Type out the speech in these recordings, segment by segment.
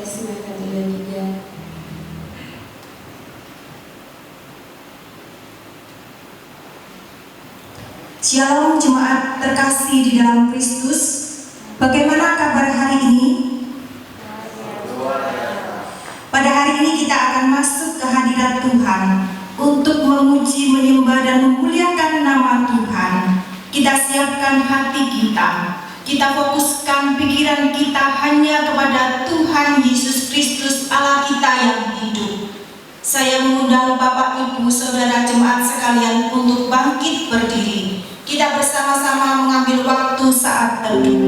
dipersilakan dilanjutkan. Shalom jemaat terkasih di dalam Kristus. Bagaimana kabar hari ini? Pada hari ini kita akan masuk ke hadirat Tuhan untuk memuji, menyembah dan memuliakan nama Tuhan. Kita siapkan hati kita. Kita fokuskan pikiran kita hanya kepada Tuhan Yesus Kristus Allah kita yang hidup. Saya mengundang Bapak Ibu Saudara jemaat sekalian untuk bangkit berdiri. Kita bersama-sama mengambil waktu saat teduh.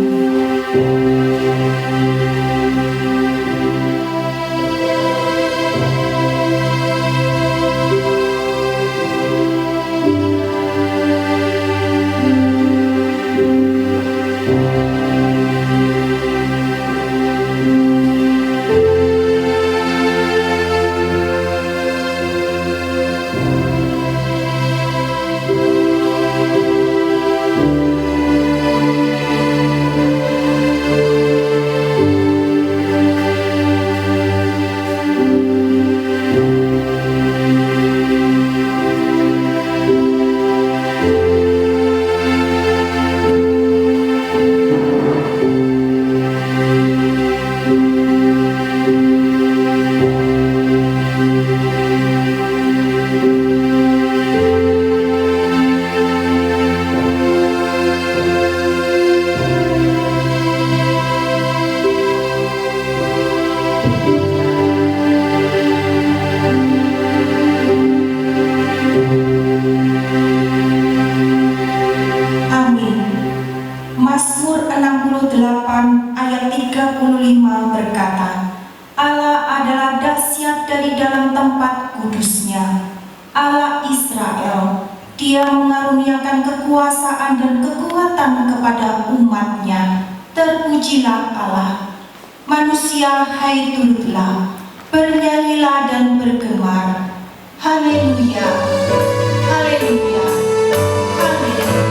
Mazmur 68 ayat 35 berkata, Allah adalah dahsyat dari dalam tempat kudusnya. Allah Israel, Dia mengaruniakan kekuasaan dan kekuatan kepada umatnya. Terpujilah Allah. Manusia, hai turutlah, bernyanyilah dan bergemar. Haleluya, haleluya, haleluya. Hallelujah.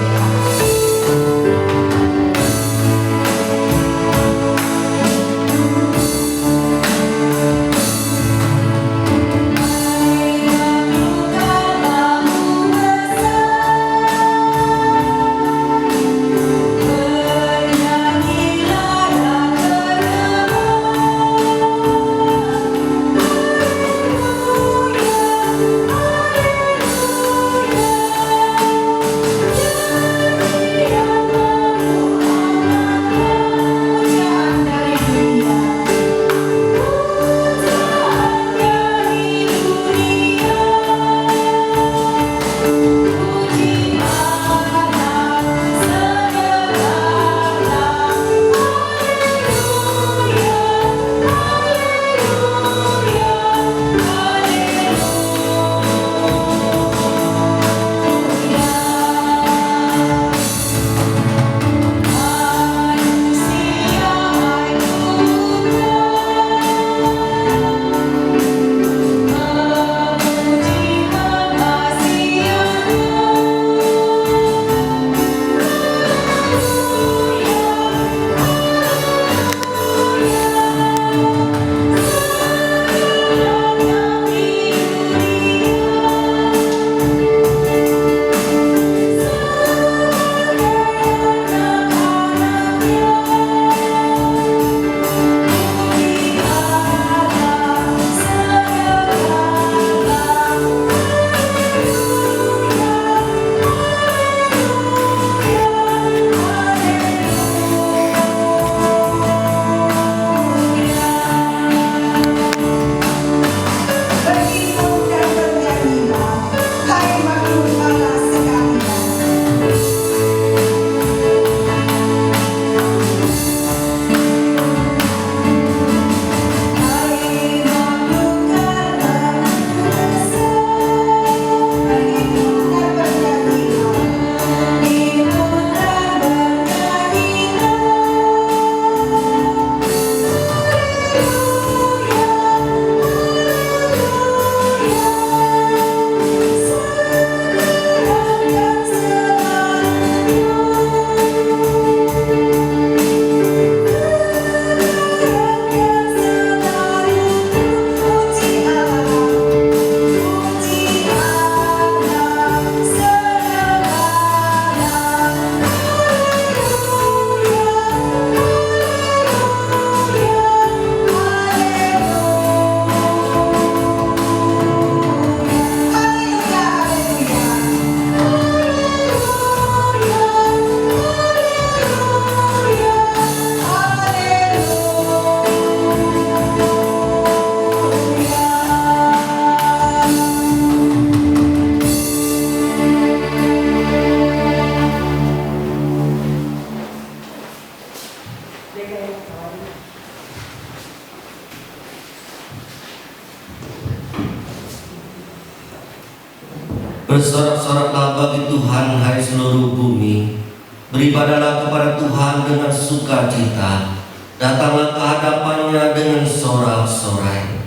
Bersorak-soraklah bagi Tuhan, hai seluruh bumi. Beribadahlah kepada Tuhan dengan sukacita. Datanglah ke hadapannya dengan sorak-sorai.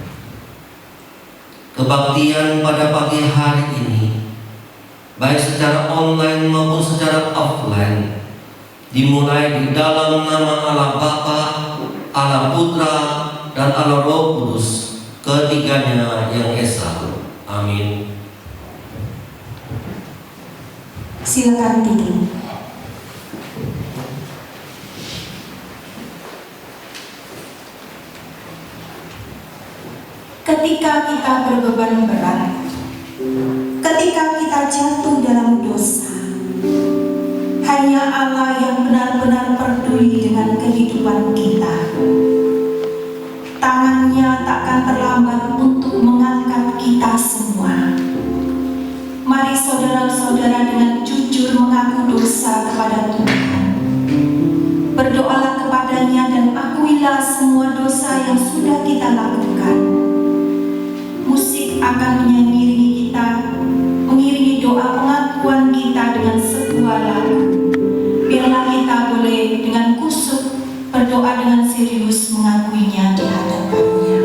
Kebaktian pada pagi hari ini, baik secara online maupun secara offline, dimulai di dalam nama Allah Bapa, Allah Putra, dan Allah Roh Kudus, ketiganya yang esa. Amin. Silakan tidur. Ketika kita berbeban berat, ketika kita jatuh dalam dosa, hanya Allah yang benar-benar peduli dengan kehidupan kita. Tangannya takkan terlambat untuk mengangkat kita semua. Mari saudara-saudara dengan jujur mengaku dosa kepada Tuhan. Berdoalah kepadanya dan akuilah semua dosa yang sudah kita lakukan. Musik akan mengiringi kita, mengiringi doa pengakuan kita dengan sebuah lagu. Biarlah kita boleh dengan kusuk berdoa dengan serius mengakuinya di hadapannya.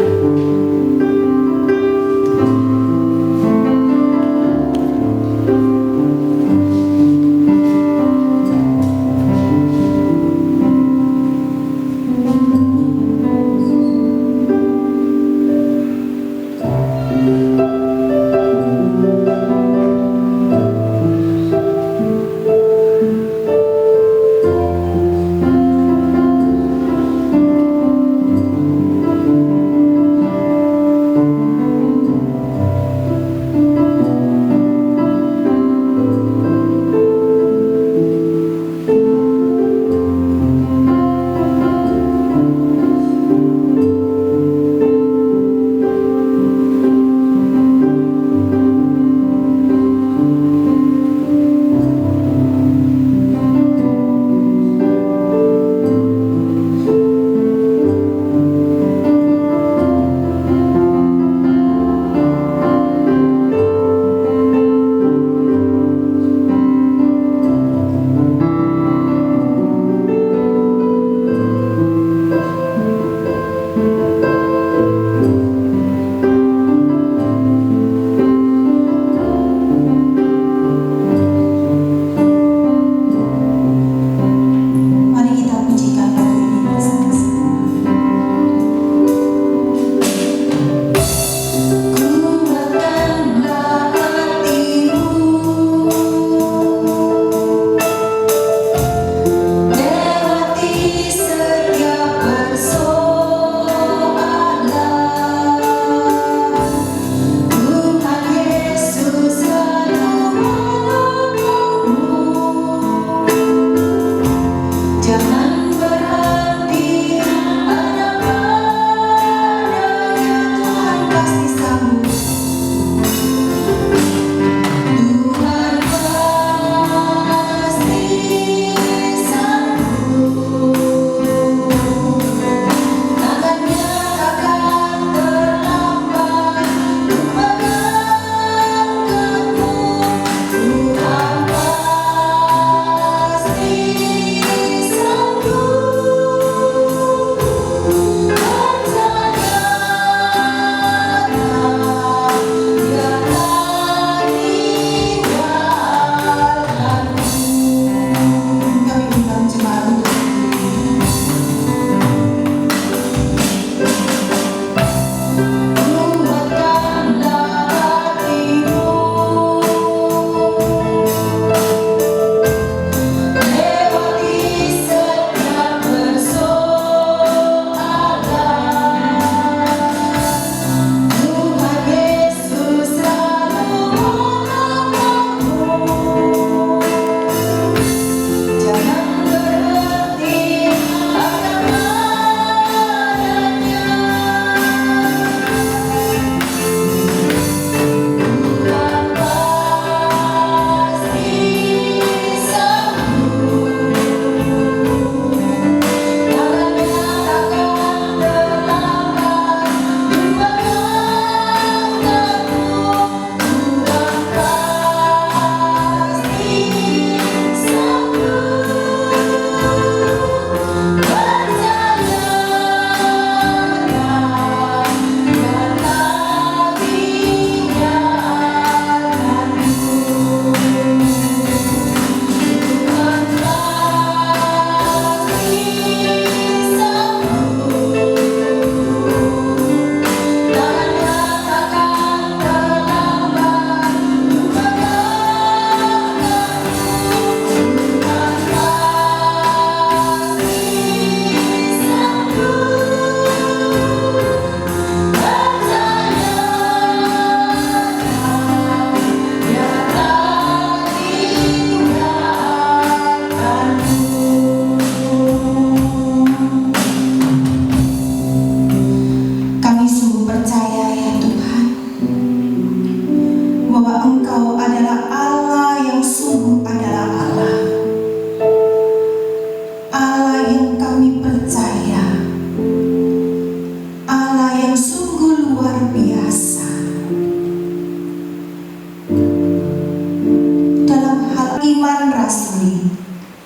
iman rasuli.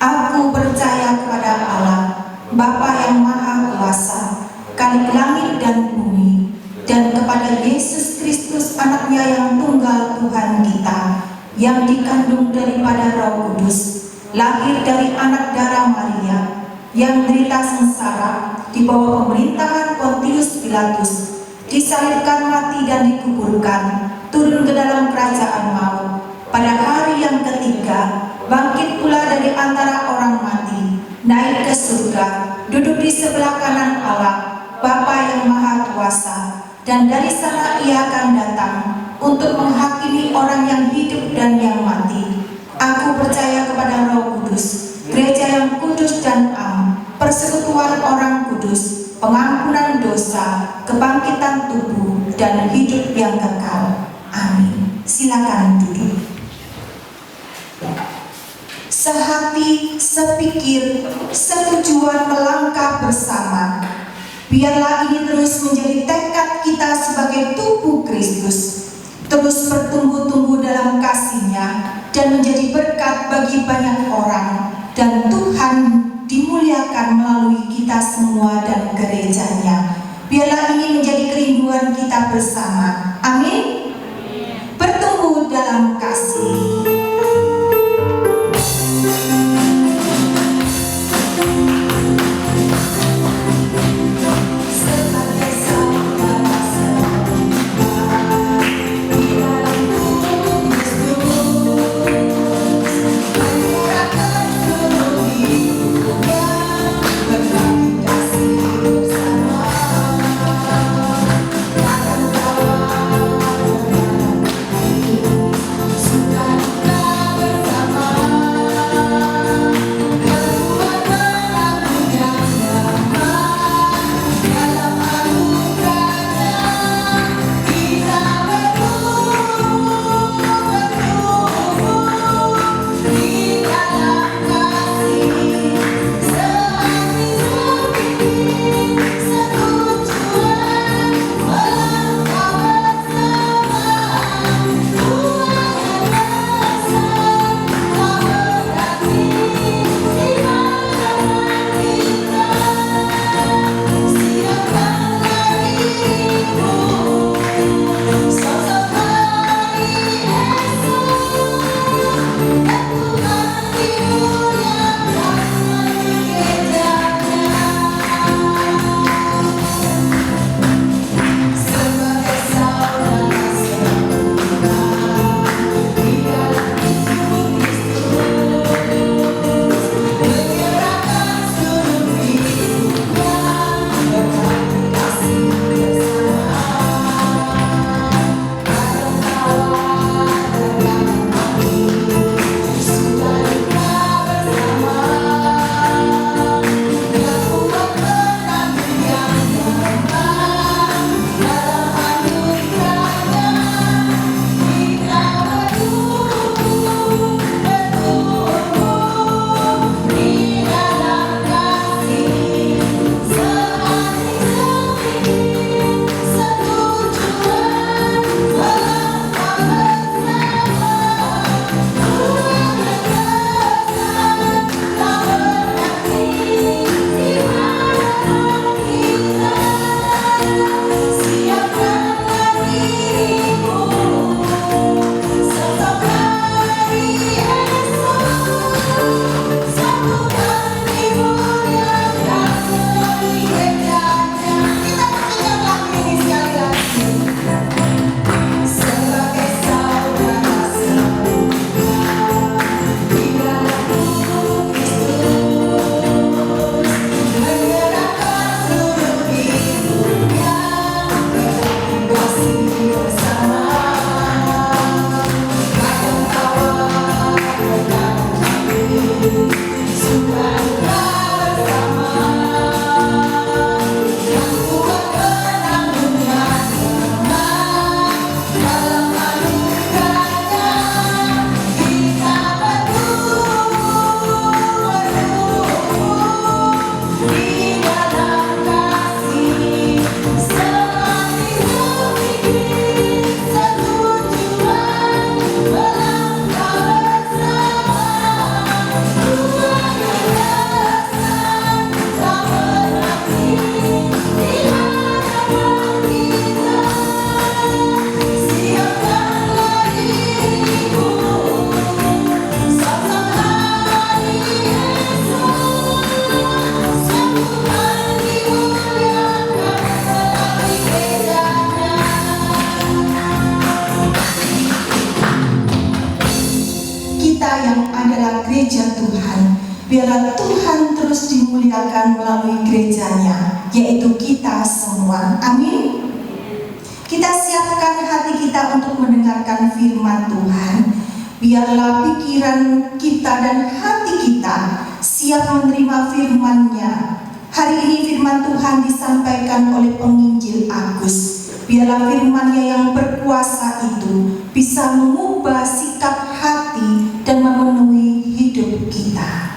Aku percaya kepada Allah, Bapa yang Maha Kuasa, Khalik langit dan bumi, dan kepada Yesus Kristus anaknya yang tunggal Tuhan kita, yang dikandung daripada Roh Kudus, lahir dari anak darah Maria, yang derita sengsara di bawah pemerintahan Pontius Pilatus, disalibkan, mati dan dikuburkan, turun ke dalam kerajaan maut. Pada hari yang ketiga, bangkit pula dari antara orang mati, naik ke surga, duduk di sebelah kanan Allah, Bapa yang Maha Kuasa, dan dari sana Ia akan datang untuk menghakimi orang yang hidup dan yang mati. Aku percaya kepada Roh Kudus, gereja yang kudus dan am, persekutuan orang kudus, pengampunan dosa, kebangkitan tubuh, dan hidup yang kekal. Amin. Silakan duduk. Sehati, sepikir, setujuan melangkah bersama. Biarlah ini terus menjadi tekad kita sebagai tubuh Kristus, terus bertumbuh-tumbuh dalam kasih-Nya dan menjadi berkat bagi banyak orang, dan Tuhan dimuliakan melalui kita semua dan gereja-Nya. Biarlah ini menjadi kerinduan kita bersama. Amin. Bertumbuh dalam kasih. adalah gereja Tuhan. Biarlah Tuhan terus dimuliakan melalui gerejanya, yaitu kita semua. Amin. Kita siapkan hati kita untuk mendengarkan firman Tuhan. Biarlah pikiran kita dan hati kita siap menerima firman-Nya. Hari ini firman Tuhan disampaikan oleh penginjil Agus. Biarlah firman-Nya yang berkuasa itu bisa mengubah sikap hati dan memenuhi hidup kita.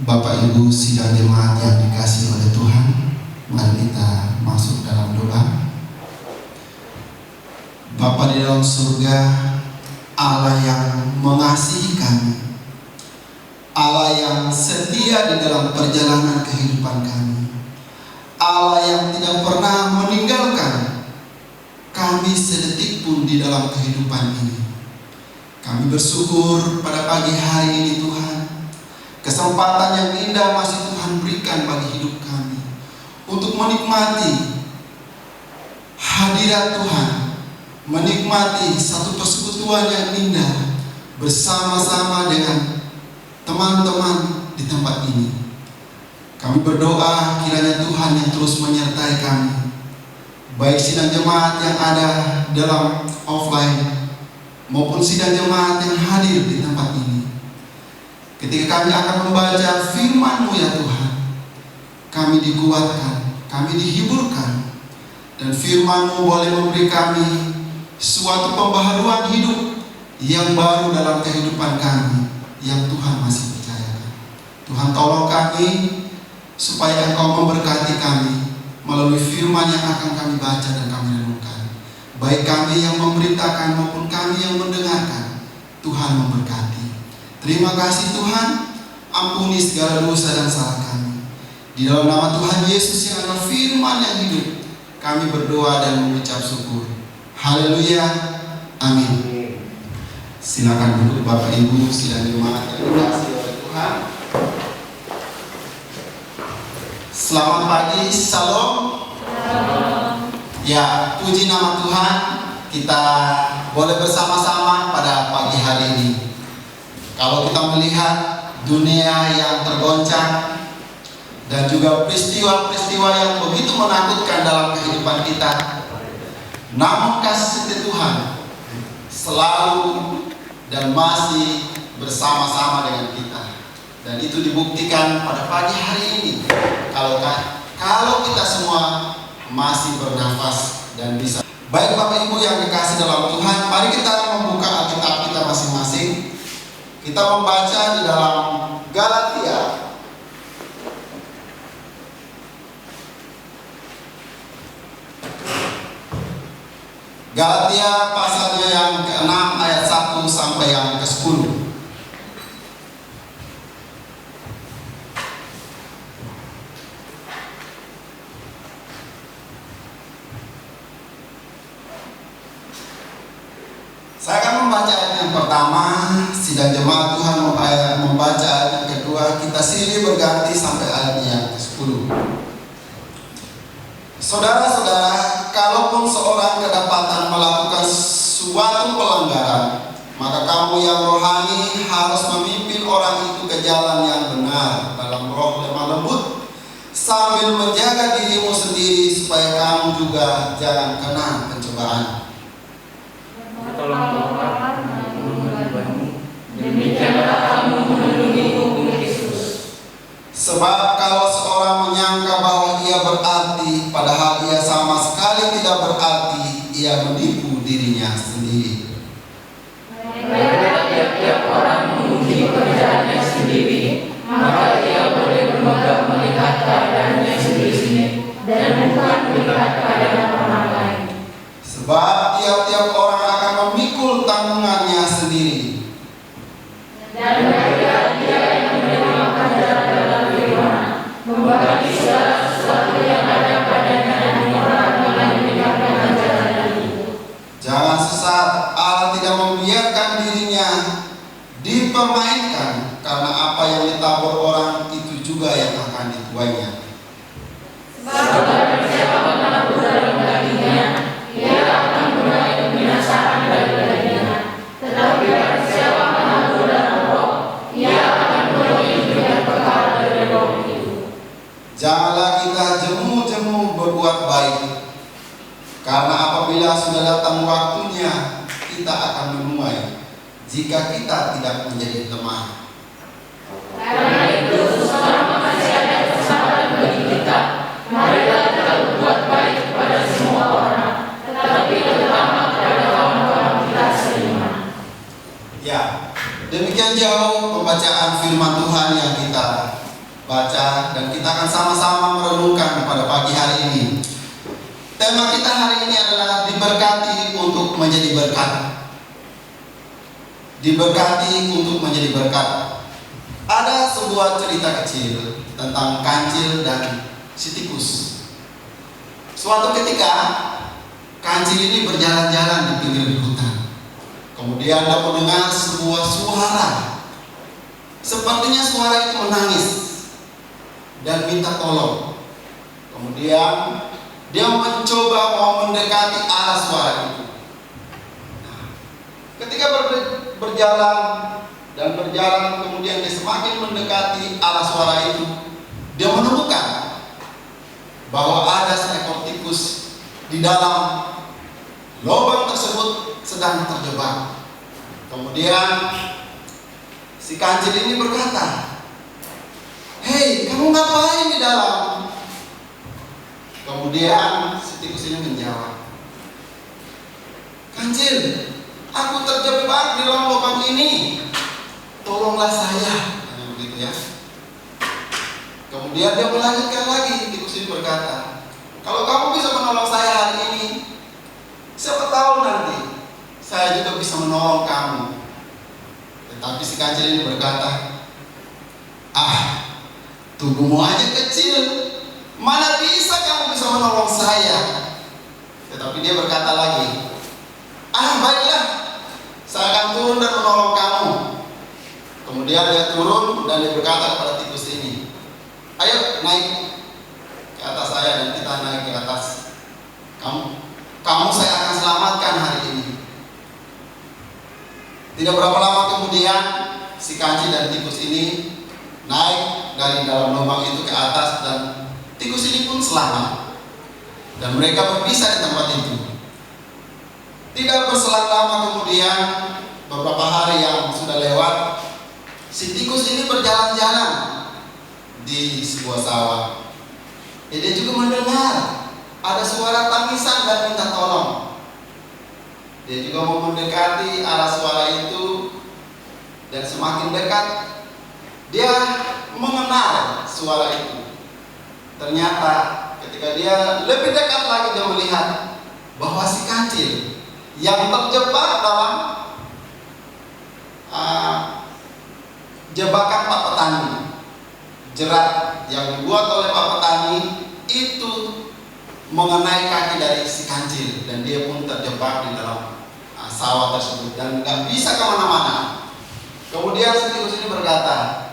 Bapak Ibu sidang jemaat yang dikasihi oleh Tuhan, mari kita masuk dalam doa. Bapa di dalam surga, Allah yang mengasihi kami, Allah yang setia di dalam perjalanan kehidupan kami, Allah yang tidak pernah meninggalkan kami sedetik pun di dalam kehidupan ini. Kami bersyukur pada pagi hari ini Tuhan, kesempatan yang indah masih Tuhan berikan bagi hidup kami untuk menikmati hadirat Tuhan, menikmati satu persekutuan yang indah bersama-sama dengan teman-teman di tempat ini. Kami berdoa kiranya Tuhan yang terus menyertai kami, baik sidang jemaat yang ada dalam offline maupun sidang jemaat yang hadir di tempat ini. Ketika kami akan membaca firman-Mu ya Tuhan, kami dikuatkan, kami dihiburkan, dan firman-Mu boleh memberi kami suatu pembaharuan hidup yang baru dalam kehidupan kami yang Tuhan masih percayakan. Tuhan, tolong kami supaya Engkau memberkati kami melalui firman yang akan kami baca dan kami renungkan. Baik kami yang memberitakan maupun kami yang mendengarkan, Tuhan memberkati. Terima kasih Tuhan, ampuni segala dosa dan salah kami. Di dalam nama Tuhan Yesus yang adalah firman yang hidup, kami berdoa dan mengucap syukur. Haleluya, amin. Silakan duduk Bapak Ibu sidang jemaat yang dikasihi oleh Tuhan. Selamat pagi, Shalom. Ya, puji nama Tuhan. Kita boleh bersama-sama pada pagi hari ini. Kalau kita melihat dunia yang tergoncang dan juga peristiwa-peristiwa yang begitu menakutkan dalam kehidupan kita, namun kasih setia Tuhan selalu dan masih bersama-sama dengan kita. Dan itu dibuktikan pada pagi hari ini. Kalau kita semua masih bernafas dan bisa. Baik Bapak Ibu yang dikasih dalam Tuhan, mari kita membuka Alkitab kita masing-masing. Kita membaca di dalam Galatia pasalnya yang ke-6 ayat 1 sampai yang ke-10. Saya akan membaca ayat yang pertama, sidang jemaat Tuhan membaca ayat yang kedua, kita silih berganti sampai ayat yang ke-10. Saudara-saudara, kalaupun seorang kedapatan melakukan suatu pelanggaran, maka kamu yang rohani harus memimpin orang itu ke jalan yang benar dalam roh lemah lembut, sambil menjaga dirimu sendiri supaya kamu juga jangan kena pencobaan. Demikianlah kamu memenuhi hukum Kristus. Sebab kalau seorang menyangka bahwa ia berarti, padahal ia sama sekali tidak berarti, ia menipu dirinya sendiri. Baiklah tiap-tiap orang menguji pekerjaannya sendiri, maka ia boleh bermegah melihat keadaannya sendiri dan bukan melihat keadaan orang lain. Sebab tiap-tiap orang akan memikul tanggungannya sendiri. Dan baiklah dia yang menerima pelajaran dalam firman, membagi segala sesuatu yang ada padanya dan orang-orang mendengarkan ajaran itu. Jangan sesat, Allah tidak membiarkan dirinya dipermainkan, karena apa yang ditabur orang itu juga yang akan dituainya. Sebab barang siapa menabur dalam dagingnya, ia akan menuai kebinasaan dari dagingnya. Tetapi barang siapa menabur dalam roh, ia akan menuai hidup yang kekal dari roh itu. Janganlah kita jemu-jemu berbuat baik, karena apabila sudah datang waktunya, kita akan menuai jika kita tidak menjadi lemah. Karena itu, selama masih ada kesempatan bagi kita, marilah kita berbuat baik kepada semua orang, tetapi terutama kepada kawan-kawan kita seiman. Ya, demikian jauh pembacaan firman Tuhan yang kita baca, dan kita akan sama-sama merenungkan pada pagi hari ini. Tema kita hari ini adalah diberkati untuk menjadi berkat. Diberkati untuk menjadi berkat. Ada sebuah cerita kecil tentang kancil dan si tikus. Suatu ketika kancil ini berjalan-jalan di pinggir hutan. Kemudian dia mendengar sebuah suara. Sepertinya suara itu menangis dan minta tolong. Kemudian dia mencoba mau mendekati arah suara itu. Ketika berjalan dan berjalan, kemudian dia semakin mendekati arah suara itu, dia menemukan bahwa ada seekor tikus di di dalam lubang tersebut sedang terjebak. Kemudian si kancil ini berkata, "Hei, kamu ngapain di dalam?" Kemudian si tikus ini menjawab, "Kancil, aku terjebak di dalam lubang ini. Tolonglah saya." Begitu ya. Kemudian dia melanjutkan lagi, tikus ini berkata, "Kalau kamu bisa menolong saya hari ini, siapa tahu nanti saya juga bisa menolong kamu." Tetapi si kancil ini berkata, "Tubuhmu aja kecil, mana bisa kamu bisa menolong saya?" Tetapi dia berkata lagi, "Baiklah, saya akan turun dan menolong kamu." Kemudian dia turun dan dia berkata kepada tikus ini, "Ayo naik ke atas saya dan kita naik ke atas. Kamu saya akan selamatkan hari ini." Tidak berapa lama kemudian si kancil dan tikus ini naik dari dalam lubang itu ke atas dan tikus ini pun selamat. Dan mereka berpisah di tempat itu. Tidak berselang lama kemudian, beberapa hari yang sudah lewat, si tikus ini berjalan-jalan di sebuah sawah. Dia juga mendengar ada suara tangisan dan minta tolong. Dia juga mau mendekati arah suara itu, dan semakin dekat dia mengenal suara itu. Ternyata ketika dia lebih dekat lagi, dia melihat bahwa si kancil yang terjebak dalam jebakan Pak Petani, jerat yang dibuat oleh Pak Petani itu mengenai kaki dari si kancil, dan dia pun terjebak di dalam sawah tersebut dan nggak bisa kemana-mana. Kemudian si tikus ini berkata,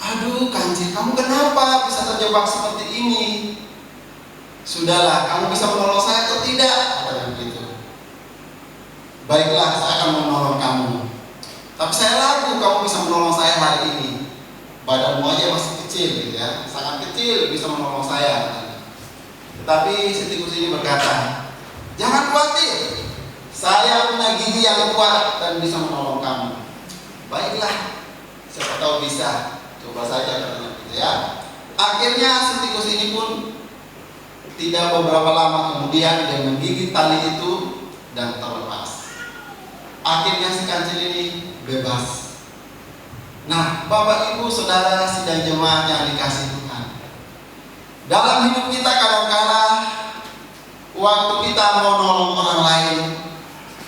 "Aduh kancil, kamu kenapa bisa terjebak seperti ini? Sudahlah, kamu bisa menolong saya atau tidak?" Katanya begitu. "Baiklah, saya akan menolong kamu. Tapi saya ragu kamu bisa menolong saya hari ini. Badanmu aja masih kecil gitu ya, sangat kecil bisa menolong saya." Tetapi si tikus ini berkata, "Jangan khawatir, saya punya gigi yang kuat dan bisa menolong kamu." "Baiklah, siapa tahu bisa. Coba saja," katanya gitu ya. Akhirnya si tikus ini pun tidak beberapa lama kemudian dia menggigit tali itu dan terlepas. Akhirnya si kancil ini bebas. Nah, Bapak Ibu Saudara sidang jemaat yang dikasihi Tuhan, dalam hidup kita kadang-kala waktu kita mau nolong orang lain,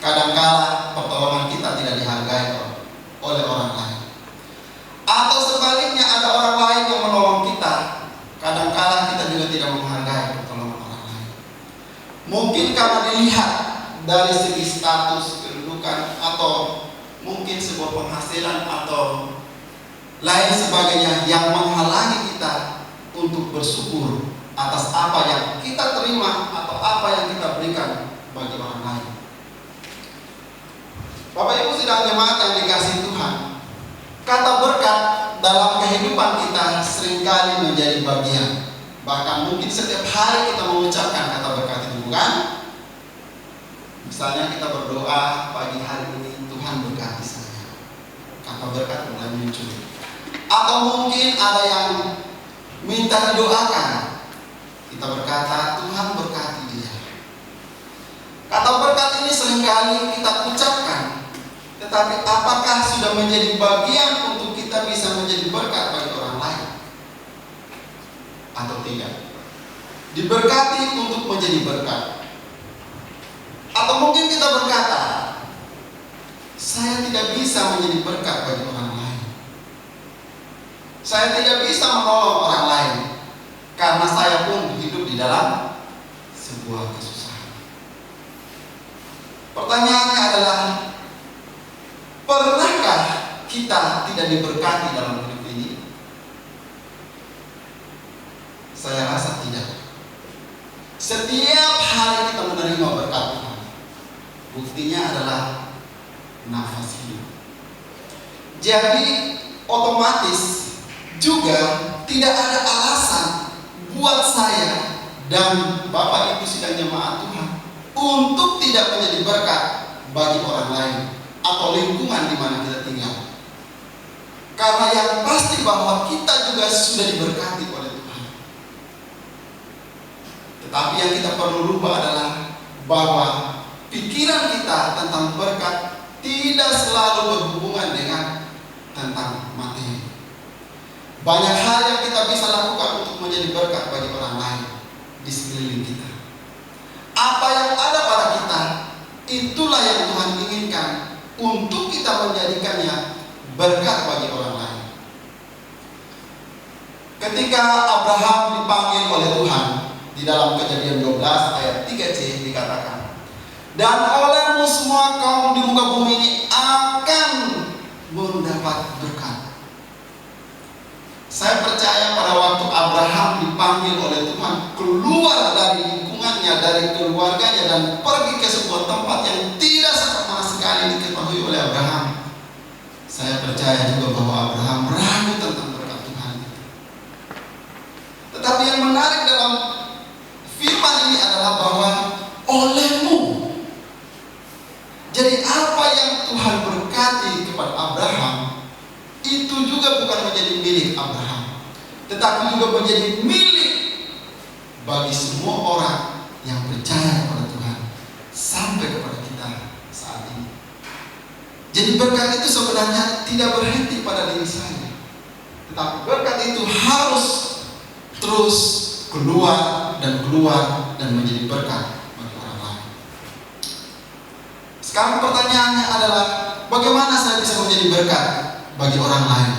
kadang-kala pertolongan kita tidak dihargai oleh orang lain. Atau sebaliknya, ada orang lain yang menolong kita, kadang-kala kita juga tidak menghargai pertolongan orang lain. Mungkin karena dilihat dari segi status, kedudukan, atau mungkin sebuah penghasilan atau lain sebagainya yang menghalangi kita untuk bersyukur atas apa yang kita terima atau apa yang kita berikan bagi orang lain. Bapak Ibu sidang jemaat yang dikasihi Tuhan, kata berkat dalam kehidupan kita seringkali menjadi bagian. Bahkan mungkin setiap hari kita mengucapkan kata berkat itu, bukan? Misalnya kita berdoa pagi hari ini, "Tuhan berkati saya." Kata berkat mulai muncul. Atau mungkin ada yang minta didoakan, kita berkata, "Tuhan berkati dia." Kata berkat ini seringkali kita ucapkan, tetapi apakah sudah menjadi bagian untuk kita bisa menjadi berkat bagi orang lain atau tidak? Diberkati untuk menjadi berkat. Atau mungkin kita berkata, "Saya tidak bisa menjadi berkat bagi orang lain. Saya tidak bisa menolong orang lain karena saya pun hidup di dalam sebuah kesusahan." Pertanyaannya adalah, pernahkah kita tidak diberkati dalam hidup ini? Saya rasa tidak. Setiap hari kita menerima berkat Tuhan. Buktinya adalah nafas hidup. Jadi otomatis juga tidak ada alasan buat saya dan Bapak Ibu sidang jemaat Tuhan untuk tidak menjadi berkat bagi orang lain atau lingkungan di mana kita tinggal. Karena yang pasti bahwa kita juga sudah diberkati oleh Tuhan. Tetapi yang kita perlu rubah adalah bahwa pikiran kita tentang berkat tidak selalu berhubungan dengan tentang materi. Banyak hal yang kita bisa lakukan untuk menjadi berkat bagi orang lain di sekeliling kita. Apa yang ada pada kita, itulah yang Tuhan inginkan untuk kita menjadikannya berkat bagi orang lain. Ketika Abraham dipanggil oleh Tuhan di dalam Kejadian 12 ayat 3c dikatakan, dan olehmu semua kaum di muka bumi ini akan mendapat berkat. Saya percaya pada waktu Abraham dipanggil oleh Tuhan keluar dari lingkungannya, dari keluarganya, dan pergi ke sebuah tempat yang tidak sama sekali diketahui oleh Abraham. Saya percaya juga bahwa Abraham ragu tentang berkat Tuhan. Tetapi yang menarik dalam firman ini adalah bahwa olehmu. Jadi apa yang Tuhan berkati kepada Abraham itu juga bukan menjadi milik Abraham, tetapi juga menjadi milik bagi semua orang yang percaya kepada Tuhan sampai kepada kita saat ini. Jadi berkat itu sebenarnya tidak berhenti pada diri saya, tetapi berkat itu harus terus keluar dan menjadi berkat bagi orang lain. Sekarang pertanyaannya adalah, bagaimana saya bisa menjadi berkat bagi orang lain?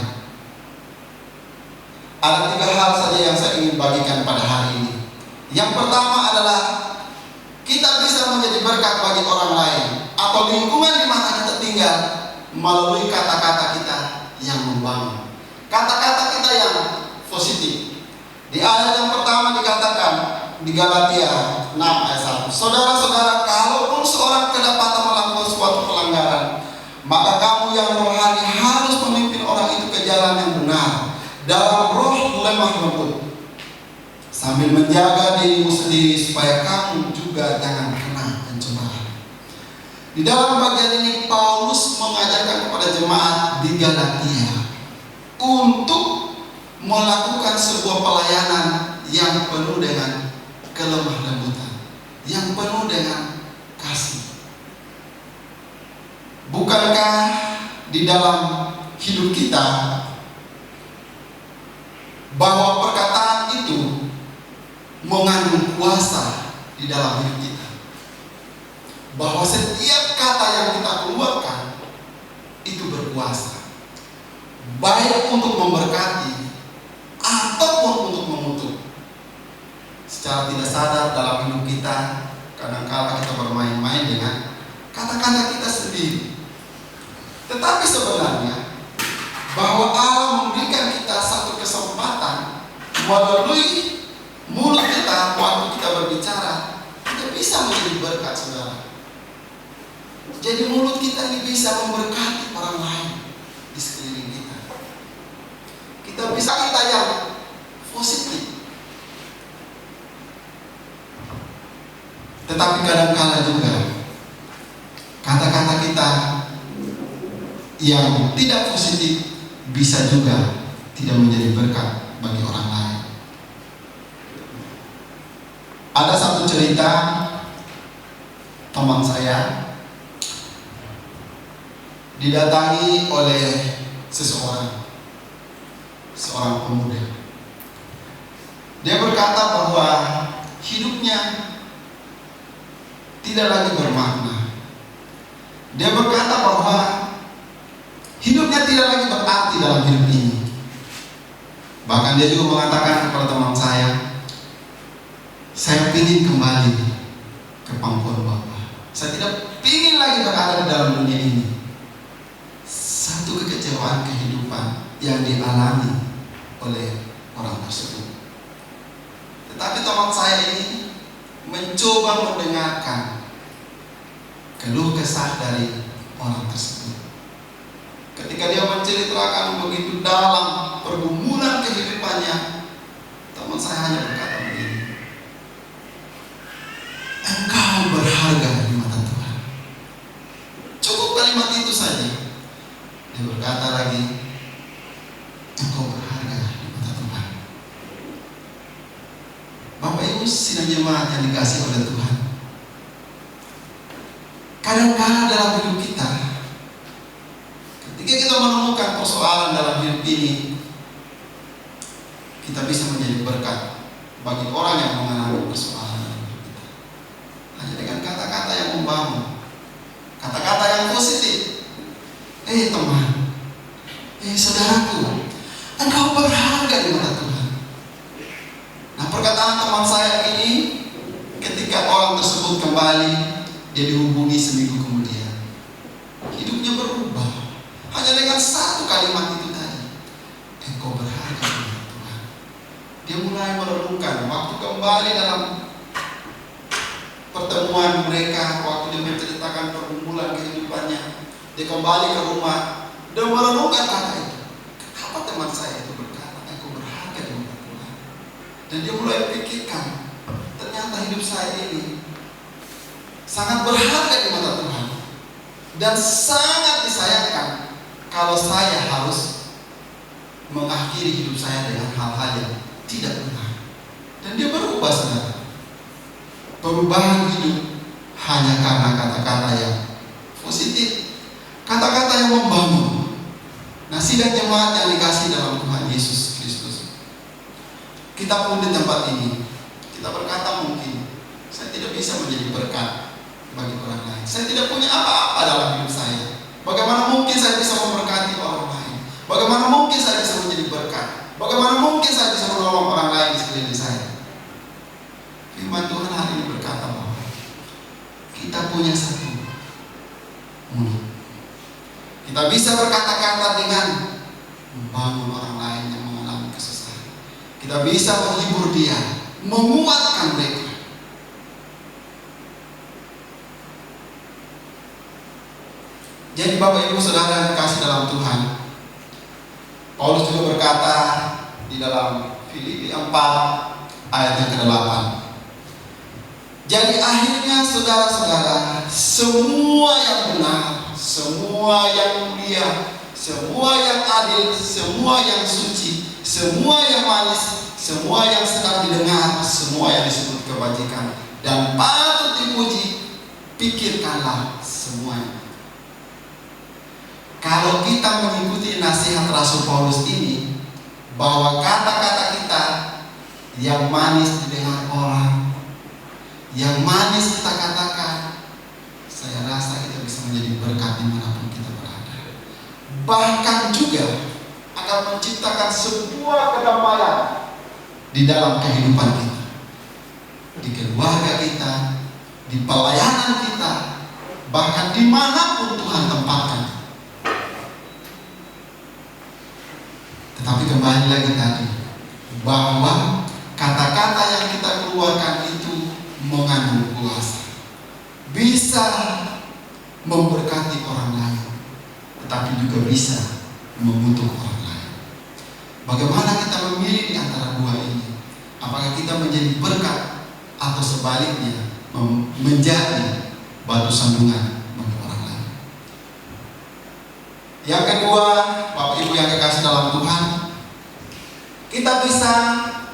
Ada 3 hal saja yang saya ingin bagikan pada hari ini. Yang pertama adalah kita bisa menjadi berkat bagi orang lain atau lingkungan di mana kita tinggal melalui kata-kata kita yang membangun, kata-kata kita yang positif. Di ayat yang pertama dikatakan di Galatia 6 ayat 1, saudara-saudara, kalaupun seorang kedapatan melakukan suatu pelanggaran, maka kamu yang rohani harus memimpin orang itu ke jalan yang benar dalam roh lemah lembut, sambil menjaga dirimu sendiri supaya kamu juga jangan kena pencobaan. Di dalam bagian ini Paulus mengajarkan kepada jemaat di Galatia untuk melakukan sebuah pelayanan yang penuh dengan kelemah lembutan, yang penuh dengan kasih. Bukankah di dalam hidup kita bahwa perkataan itu mengandung kuasa di dalam hidup kita? Bahwa setiap kata yang kita keluarkan itu berkuasa, baik untuk memberkati ataupun untuk mengutuk. Secara tidak sadar dalam hidup kita, kadang-kala kita bermain-main dengan kata-kata kita sendiri. Tetapi sebenarnya bahwa Allah memberikan kita satu kesempatan melalui mulut kita waktu kita berbicara, kita bisa menjadi berkat, saudara. Jadi mulut kita ini bisa memberkati orang lain di sekeliling kita. Kita bisa kita yang positif. Tetapi kadang-kala juga kata-kata kita yang tidak positif bisa juga tidak menjadi berkat bagi orang lain. Ada satu cerita teman saya didatangi oleh seorang pemuda. Dia berkata bahwa hidupnya tidak lagi bermakna. Dia berkata bahwa hidupnya tidak lagi berarti dalam hidup ini. Bahkan dia juga mengatakan kepada teman saya ingin kembali ke pangkuan Bapa. Saya tidak ingin lagi berada di dalam dunia ini. Satu kekecewaan kehidupan yang dialami oleh orang tersebut. Tetapi teman saya ini mencoba mendengarkan keluh kesah dari orang tersebut. Ketika dia menceritakan begitu dalam pergumulan kehidupannya, teman saya hanya berkata begini, berkata lagi, engkau berharga di mata Tuhan. Bapak Ibu sidang jemaat yang dikasih oleh Tuhan, kadang-kadang dalam hidup kita, ketika kita menemukan persoalan dalam hidup ini, kita bisa menjadi berkat bagi orang yang mengalami persoalan dalam hidup kita. Hanya dengan kata-kata yang membangun, kata-kata yang positif. Teman, saudaraku, engkau berharga di mata Tuhan. Nah, perkataan teman saya ini, ketika orang tersebut kembali, dia dihubungi seminggu kemudian, hidupnya berubah hanya dengan satu kalimat itu tadi, engkau berharga di mata Tuhan. Dia mulai merenungkan waktu kembali dalam pertemuan mereka, waktu dia menceritakan pergumulan kehidupannya. Dia kembali ke rumah dan merenungkan kata itu. Kenapa teman saya itu berkata, engkau berharga di mata Tuhan? Dan dia mulai pikirkan, ternyata hidup saya ini sangat berharga di mata Tuhan. Dan sangat disayangkan kalau saya harus mengakhiri hidup saya dengan hal-hal yang tidak benar. Dan dia berubah, saudara. Perubahan hidup hanya karena kata-kata yang positif, kata-kata yang membangun. Nah, sidang jemaat yang dikasih dalam Tuhan Yesus Kristus, kita pun di tempat ini, kita berkata mungkin saya tidak bisa menjadi berkat bagi orang lain. Saya tidak punya apa-apa dalam hidup saya. Bagaimana mungkin saya bisa memberkati orang lain? Bagaimana mungkin saya bisa menjadi berkat? Bagaimana mungkin saya bisa menolong orang lain di sekeliling saya? Firman Tuhan hari ini berkata bahwa kita punya satu mulut. Kita bisa berkata-kata dengan membangun orang lain yang mengalami kesusahan. Kita bisa menghibur dia, menguatkan mereka. Jadi Bapak Ibu Saudara yang dikasih dalam Tuhan, Paulus juga berkata di dalam Filipi 4 ayat yang ke-8. Jadi akhirnya saudara-saudara, semua yang benar, semua yang mulia, semua yang adil, semua yang suci, semua yang manis, semua yang sedang didengar, semua yang disebut kebajikan dan patut dipuji, pikirkanlah semuanya. Kalau kita mengikuti nasihat Rasul Paulus ini, bahwa kata-kata kita yang manis didengar orang, yang manis kita katakan, saya rasa kita bisa menjadi berkat dimanapun kita berada. Bahkan juga akan menciptakan sebuah kedamaian di dalam kehidupan kita, di keluarga kita, di pelayanan kita, bahkan dimanapun Tuhan tempatkan. Tetapi kembali lagi tadi, bahwa kata-kata yang kita keluarkan itu mengandung kuasa, bisa memberkati orang lain, tetapi juga bisa mengutuk orang lain. Bagaimana kita memilih di antara dua ini? Apakah kita menjadi berkat atau sebaliknya menjadi batu sandungan bagi orang lain? Yang kedua, Bapak Ibu yang dikasih dalam Tuhan, kita bisa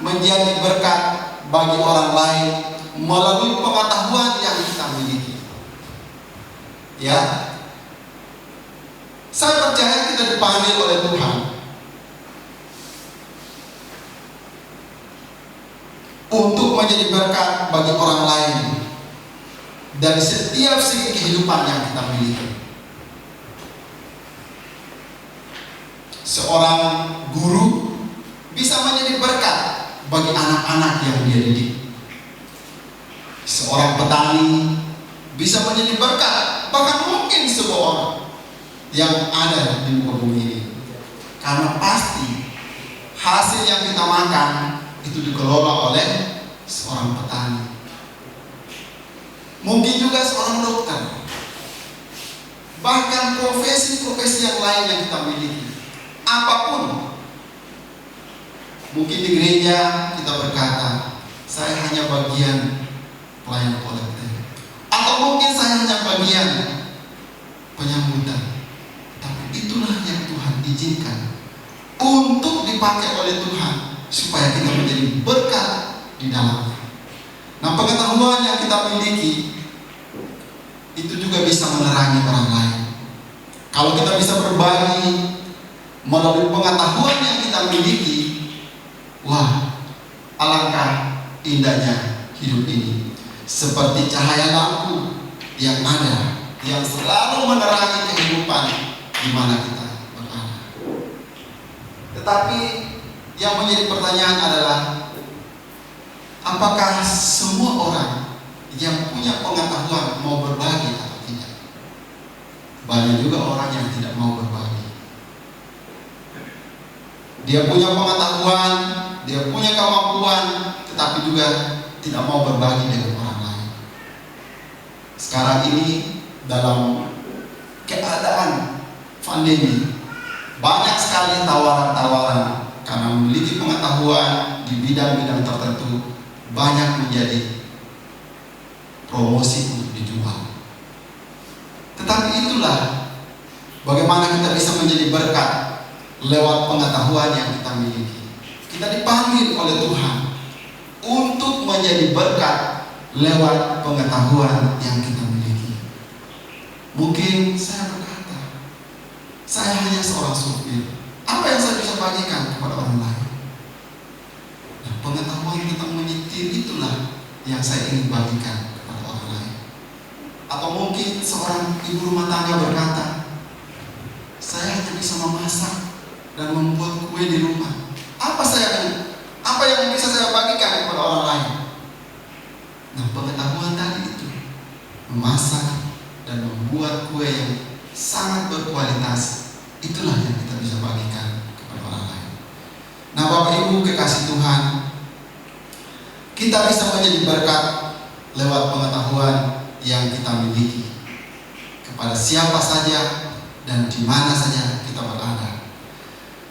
menjadi berkat bagi orang lain melalui pengetahuan yang kita miliki. Ya, saya percaya kita dipanggil oleh Tuhan untuk menjadi berkat bagi orang lain dari setiap segi kehidupan yang kita miliki. Seorang guru bisa menjadi berkat bagi anak-anak yang dia didik. Seorang petani bisa menjadi berkat, bahkan mungkin sebuah orang yang ada di muka bumi ini. Karena pasti hasil yang kita makan itu dikelola oleh seorang petani. Mungkin juga seorang dokter. Bahkan profesi-profesi yang lain yang kita miliki. Apapun. Mungkin di gereja kita berkata, saya hanya bagian pelayan kolektif, atau mungkin saya hanya bagian penyambutan. Tapi itulah yang Tuhan dipakai oleh Tuhan supaya kita menjadi berkat di dalamnya. Nah, pengetahuan yang kita miliki itu juga bisa menerangi orang lain. Kalau kita bisa berbagi melalui pengetahuan yang kita miliki, wah, alangkah indahnya hidup ini. Seperti cahaya lampu yang ada, yang selalu menerangi kehidupan di mana kita berada. Tetapi yang menjadi pertanyaan adalah, apakah semua orang yang punya pengetahuan mau berbagi atau tidak? Banyak juga orang yang tidak mau berbagi. Dia punya pengetahuan, dia punya kemampuan, tetapi juga tidak mau berbagi dengan orang lain. Sekarang ini dalam keadaan pandemi, banyak sekali tawaran-tawaran karena memiliki pengetahuan di bidang-bidang tertentu, banyak menjadi promosi untuk dijual. Tetapi itulah bagaimana kita bisa menjadi berkat lewat pengetahuan yang kita miliki. Kita dipanggil oleh Tuhan untuk menjadi berkat lewat pengetahuan yang kita miliki. Mungkin saya berkata, saya hanya seorang supir. Apa yang saya bisa bagikan kepada orang lain? Nah, pengetahuan tentang menyetir itulah yang saya ingin bagikan kepada orang lain. Atau mungkin seorang ibu rumah tangga berkata, saya hanya bisa memasak dan membuat kue di rumah. Apa yang bisa saya bagikan kepada orang lain? Nah, pengetahuan tadi itu, memasak dan membuat kue yang sangat berkualitas, itulah yang kita bisa bagikan kepada orang lain. Nah, Bapak Ibu kekasih Tuhan, kita bisa menjadi berkat lewat pengetahuan yang kita miliki kepada siapa saja dan di mana saja kita berada.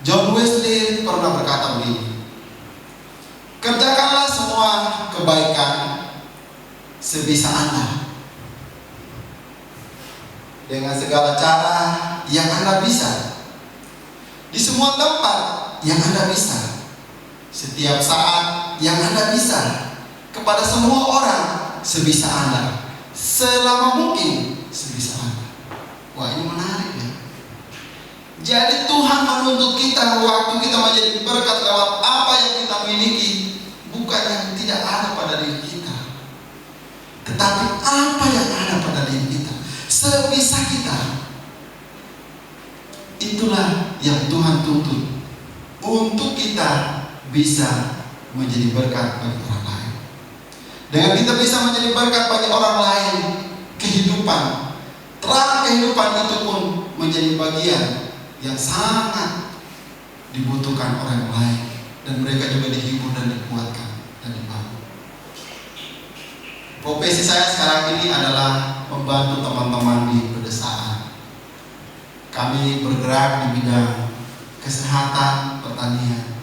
John Wesley pernah berkata begini, kerjakanlah semua kebaikan sebisa Anda, dengan segala cara yang Anda bisa, di semua tempat yang Anda bisa, setiap saat yang Anda bisa, kepada semua orang sebisa Anda, selama mungkin sebisa Anda. Wah, ini menarik ya. Jadi Tuhan menuntut kita waktu kita menjadi berkat lewat apa yang kita miliki, bukan yang tidak ada pada diri kita, tetapi apa yang ada pada diri kita, sebisa kita. Itulah yang Tuhan tuntut untuk kita bisa menjadi berkat bagi orang lain. Dengan kita bisa menjadi berkat bagi orang lain, kehidupan, terang kehidupan itu pun menjadi bagian yang sangat dibutuhkan orang lain, dan mereka juga dihibur dan dikuatkan dan dibangun. Profesi saya sekarang ini adalah membantu teman-teman di pedesaan. Kami bergerak di bidang kesehatan, pertanian.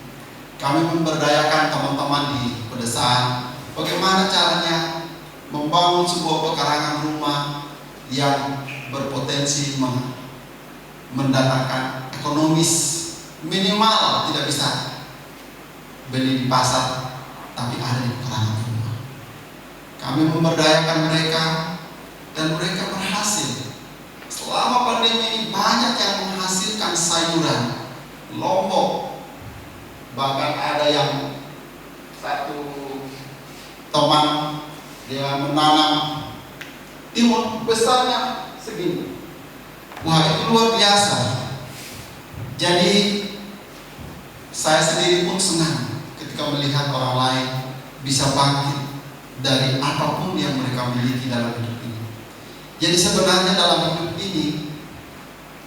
Kami memberdayakan teman-teman di pedesaan bagaimana caranya membangun sebuah pekarangan rumah yang berpotensi mendatangkan ekonomis, minimal tidak bisa beli di pasar, tapi ada di pekarangan rumah. Kami memberdayakan mereka dan mereka berhasil. Selama pandemi ini banyak yang menghasilkan sayuran, lombok, bahkan ada yang satu teman dia menanam timun besarnya segini. Wah, itu luar biasa. Jadi saya sendiri pun senang ketika melihat orang lain bisa bangkit dari apapun yang mereka miliki dalam hidup ini. Jadi sebenarnya dalam hidup ini,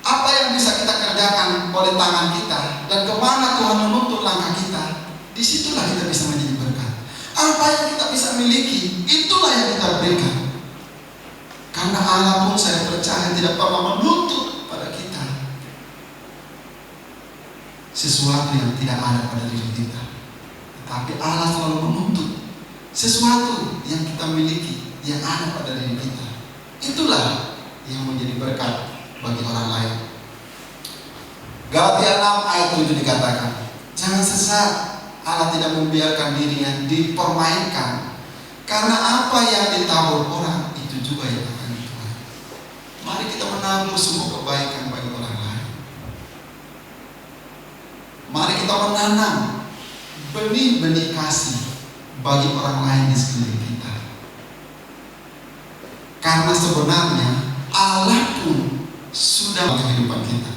apa yang bisa kita kerjakan oleh tangan kita dan kemana Tuhan menuntut langkah kita, disitulah kita bisa menjadi berkat. Apa yang kita bisa miliki, itulah yang kita berikan. Karena Allah pun saya percaya tidak pernah menuntut pada kita sesuatu yang tidak ada pada diri kita, tetapi Allah selalu menuntut sesuatu yang kita miliki yang ada pada diri kita. Itulah yang menjadi berkat bagi orang lain. Galatia 6 ayat 7 dikatakan, Jangan sesat, Allah tidak membiarkan dirinya dipermainkan. Karena apa yang ditabur orang, itu juga yang akan dituai. Mari kita menabur semua kebaikan bagi orang lain. Mari kita menanam benih-benih kasih bagi orang lain di sekeliling kita. Karena sebenarnya Allah pun sudah dalam kehidupan kita.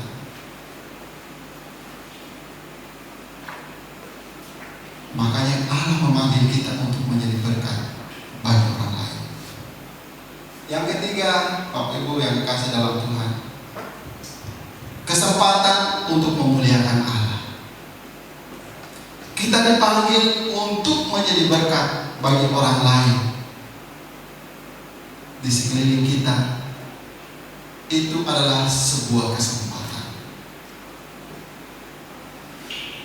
Makanya Allah memanggil kita untuk menjadi berkat bagi orang lain. Yang ketiga, Bapak Ibu yang dikasih dalam Tuhan, kesempatan untuk memuliakan Allah. Kita dipanggil untuk menjadi berkat bagi orang lain di sekeliling kita. Itu adalah sebuah kesempatan.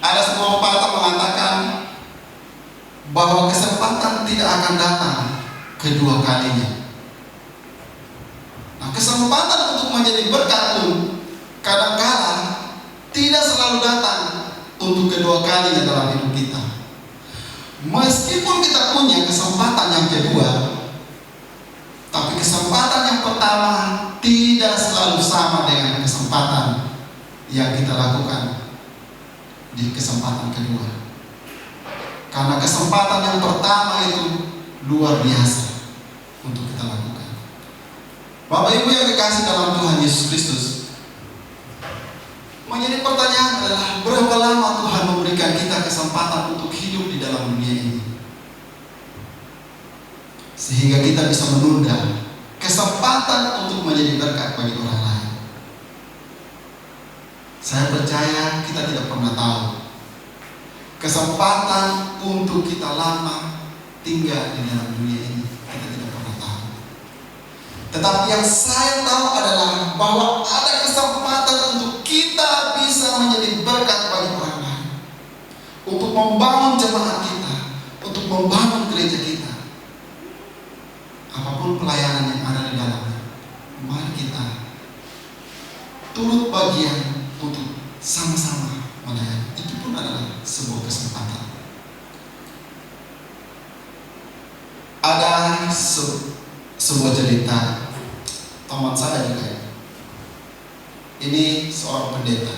Ada sebuah pepatah mengatakan bahwa kesempatan tidak akan datang kedua kalinya. Nah, kesempatan untuk menjadi berkat pun kadang-kala tidak selalu datang untuk kedua kalinya dalam hidup kita. Meskipun kita punya kesempatan yang kedua, tapi kesempatan yang pertama tidak selalu sama dengan kesempatan yang kita lakukan di kesempatan kedua. Karena kesempatan yang pertama itu luar biasa untuk kita lakukan. Bapak Ibu yang dikasih dalam Tuhan Yesus Kristus, menjadi pertanyaan adalah berapa lama Tuhan memberikan kita kesempatan untuk hidup di dalam dunia ini, sehingga kita bisa menunda kesempatan untuk menjadi berkat bagi orang lain. Saya percaya kita tidak pernah tahu kesempatan untuk kita lama tinggal di dalam dunia ini, kita tidak pernah tahu. Tetapi yang saya tahu adalah bahwa ada kesempatan untuk kita bisa menjadi berkat bagi orang lain, untuk membangun jemaat kita, untuk membangun gereja kita. Apapun pelayanan yang ada di dalamnya, mari kita turut bagian untuk sama-sama melayani. Itu pun adalah sebuah kesempatan. Ada sebuah cerita teman saya juga. Ini seorang pendeta.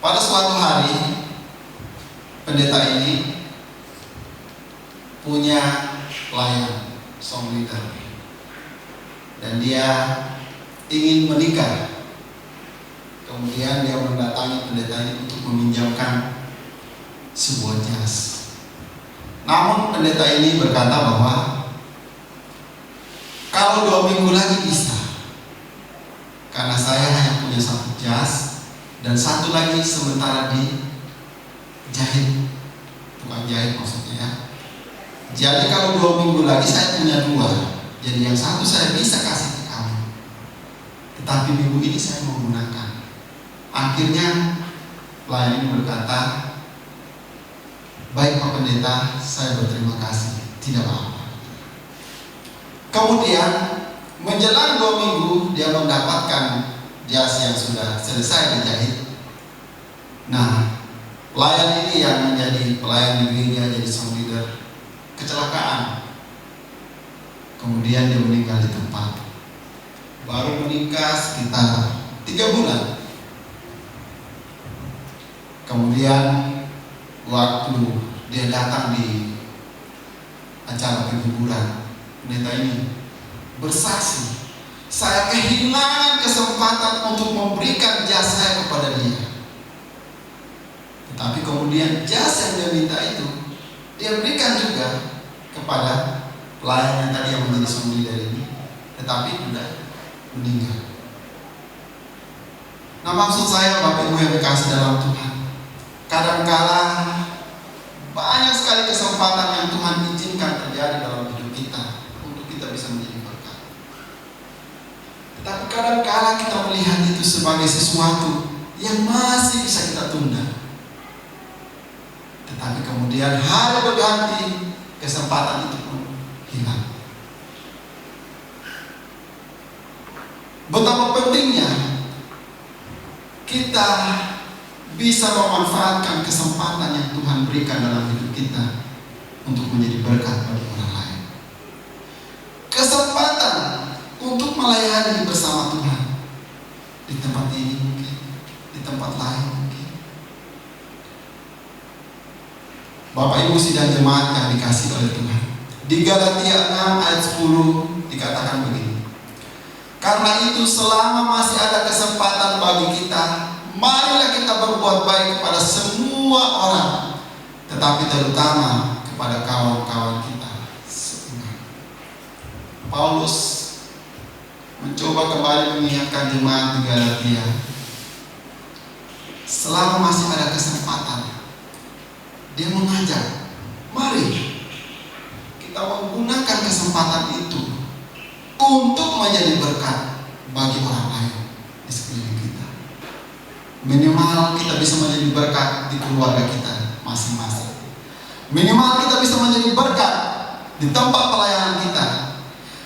Pada suatu hari, pendeta ini punya pelayan, song leader, dan dia ingin menikah. Kemudian dia mendatangi pendeta ini untuk meminjamkan sebuah jas. Namun pendeta ini berkata bahwa kalau 2 minggu lagi bisa, karena saya hanya punya 1 jas dan 1 lagi sementara dijahit, tukang jahit maksudnya ya. Jadi kalau 2 minggu lagi saya punya 2, jadi yang 1 saya bisa kasih ke kamu, tetapi minggu ini saya mau gunakan. Akhirnya pelayan ini berkata, baik Pak Pendeta, saya berterima kasih, tidak apa-apa. Kemudian menjelang 2 minggu dia mendapatkan jas yang sudah selesai dijahit. Nah, pelayan ini yang menjadi pelayan di gereja, jadi song leader, kecelakaan. Kemudian dia meninggal di tempat. Baru menikah sekitar 3 bulan. Kemudian waktu dia datang di acara penguburan, pendeta ini bersaksi, saya kehilangan kesempatan untuk memberikan jas saya kepada dia. Tetapi kemudian jas yang dia minta itu dia berikan juga kepada pelayan yang tadi yang menjadi song leader ini, tetapi sudah meninggal. Nah, maksud saya Bapak Ibu yang dikasih dalam Tuhan, kadangkala banyak sekali kesempatan yang Tuhan izinkan terjadi dalam hidup kita untuk kita bisa menjadi berkat. Tetapi kadangkala kita melihat itu sebagai sesuatu yang masih bisa kita tunda. Tetapi kemudian hari berganti, kesempatan itu pun hilang. Betapa pentingnya kita bisa memanfaatkan kesempatan yang Tuhan berikan dalam hidup kita untuk menjadi berkat bagi orang lain. Kesempatan untuk melayani bersama Tuhan di tempat ini mungkin, di tempat lain mungkin. Bapak Ibu sidang jemaat yang dikasihi oleh Tuhan, di Galatia 6 ayat 10 dikatakan begini: karena itu selama masih ada kesempatan bagi kita, marilah kita berbuat baik kepada semua orang, tetapi terutama kepada kawan-kawan kita seiman. Paulus mencoba kembali mengingatkan jemaat di Galatia, selama masih ada kesempatan, dia mengajak, mari kita menggunakan kesempatan itu untuk menjadi berkat bagi orang lain di sekeliling kita. Minimal kita bisa menjadi berkat di keluarga kita masing-masing. Minimal kita bisa menjadi berkat di tempat pelayanan kita.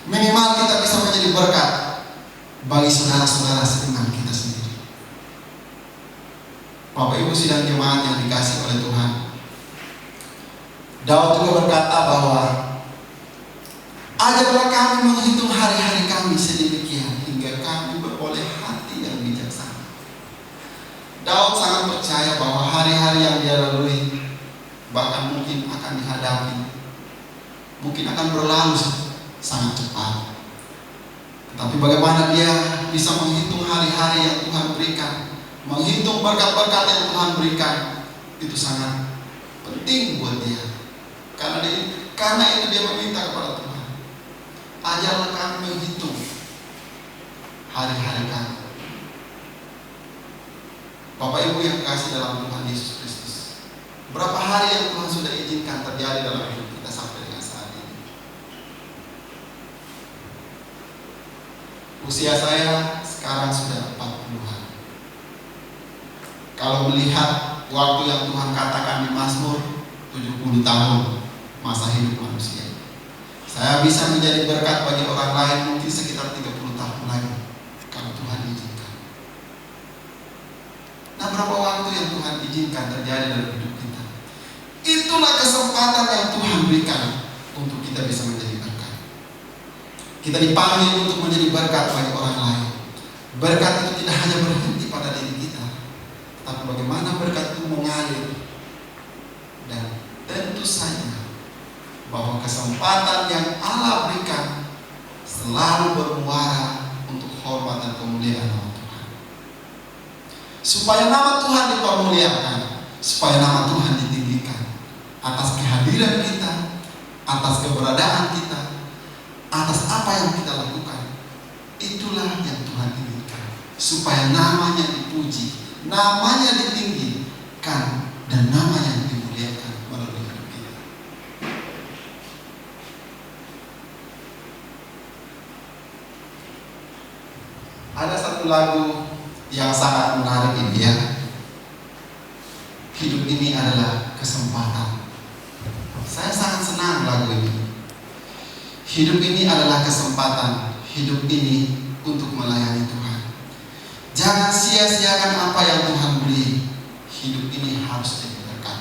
Minimal kita bisa menjadi berkat bagi saudara-saudara seiman kita sendiri. Bapak Ibu sidang jemaat yang dikasihi oleh Tuhan, Daud juga berkata bahwa ajarlah kami menghitung hari-hari kami sedemikian hingga kami beroleh hati yang bijaksana. Daud sangat percaya bahwa hari-hari yang dia lalui, bahkan mungkin akan dihadapi, mungkin akan berlalu sangat cepat. Tetapi bagaimana dia bisa menghitung hari-hari yang Tuhan berikan, menghitung berkat-berkat yang Tuhan berikan, itu sangat penting buat dia. Karena itu dia meminta kepada Tuhan, ajarlah kami menghitung hari-hari kami. Bapak Ibu yang kasih dalam Tuhan Yesus Kristus, berapa hari yang Tuhan sudah izinkan terjadi dalam hidup kita sampai dengan saat ini? Usia saya sekarang sudah 40-an. Kalau melihat waktu yang Tuhan katakan di Mazmur 70 tahun masa hidup manusia, saya bisa menjadi berkat bagi orang lain mungkin sekitar 30 tahun lagi kalau Tuhan izinkan. Nah, berapa waktu yang Tuhan izinkan terjadi dalam hidup kita? Itulah kesempatan yang Tuhan berikan untuk kita bisa menjadi berkat. Kita dipanggil untuk menjadi berkat bagi orang lain. Berkat itu tidak hanya berhenti pada diri kita, tapi bagaimana berkat itu mengalir. Dan tentu saja bahwa kesempatan yang Allah berikan selalu bermuara untuk hormat dan kemuliaan nama Tuhan. Supaya nama Tuhan dipermuliakan, supaya nama Tuhan ditinggikan atas kehadiran kita, atas keberadaan kita, atas apa yang kita lakukan. Itulah yang Tuhan inginkan, supaya namanya dipuji, namanya ditinggikan, dan namanya dimuliakan melalui hidup kita. Ada satu lagu yang sangat menarik ini ya. Hidup ini adalah kesempatan. Saya sangat senang lagu ini. Hidup ini adalah kesempatan. Hidup ini untuk melayani Tuhan. Jangan sia-siakan apa yang Tuhan beri. Hidup ini harus jadi berkat.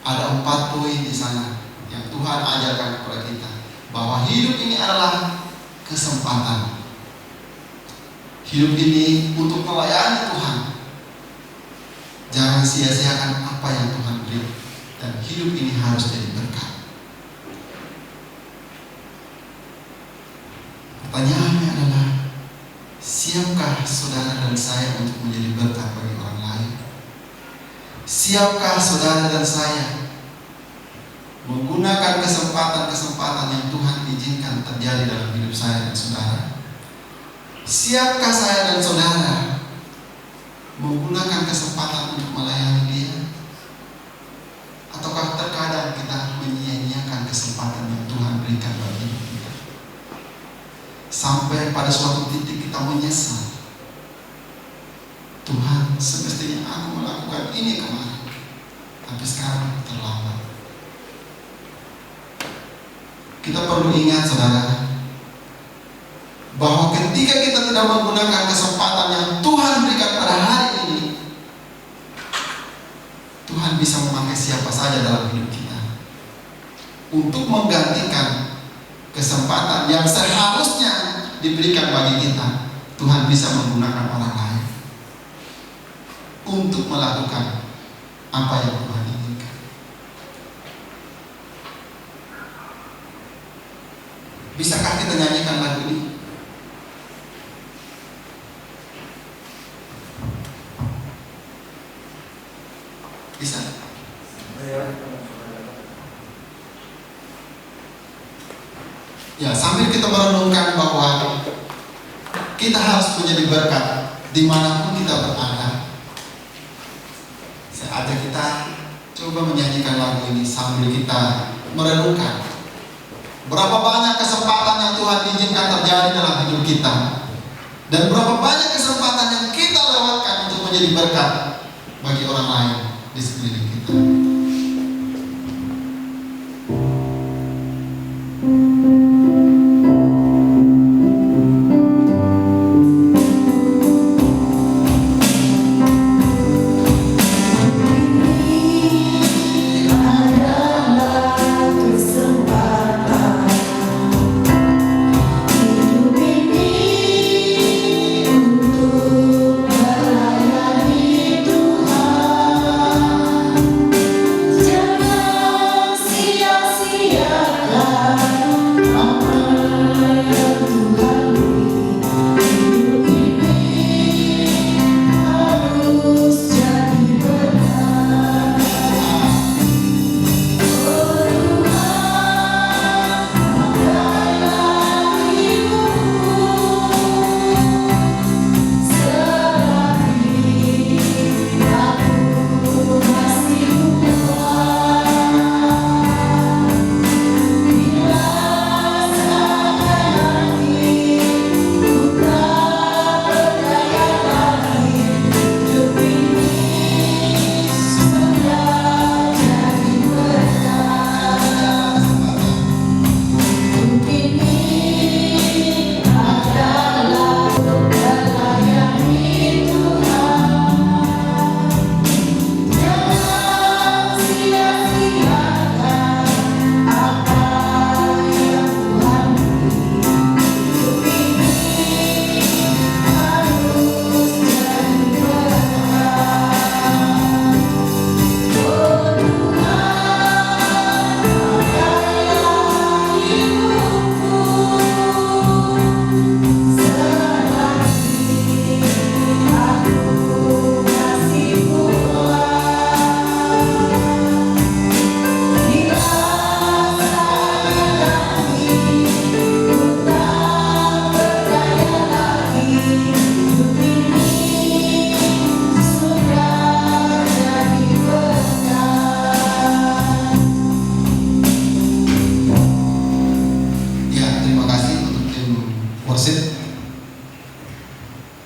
Ada 4 poin di sana yang Tuhan ajarkan kepada kita, bahwa hidup ini adalah kesempatan. Hidup ini untuk melayani Tuhan. Jangan sia-siakan apa yang Tuhan beri, dan hidup ini harus jadi berkat. Pertanyaannya adalah, siapkah saudara dan saya untuk menjadi berkat bagi orang lain? Siapkah saudara dan saya menggunakan kesempatan-kesempatan yang Tuhan izinkan terjadi dalam hidup saya dan saudara? Siapkah saya dan saudara menggunakan kesempatan untuk melayani Dia? Ataukah terkadang kita menyia-nyiakan kesempatan yang Tuhan berikan bagi hidup kita, sampai pada suatu titik kita menyesal, Tuhan, semestinya aku melakukan ini kemarin, tapi sekarang terlambat. Kita perlu ingat saudara, bahwa ketika kita tidak menggunakan kesempatan yang Tuhan berikan pada hari ini, Tuhan bisa memakai siapa saja dalam hidup kita untuk menggantikan kesempatan yang seharusnya diberikan bagi kita. Tuhan bisa menggunakan orang lain untuk melakukan apa yang Tuhan inginkan. Bisakah kita nyanyikan lagu ini? Bisa? Ya, sambil kita merenungkan bahwa kita harus menjadi berkat dimanapun kita berada. Saya ajak kita coba menyanyikan lagu ini sambil kita merenungkan berapa banyak kesempatan yang Tuhan izinkan terjadi dalam hidup kita, dan berapa banyak kesempatan yang kita lewatkan untuk menjadi berkat bagi orang lain di sekeliling kita.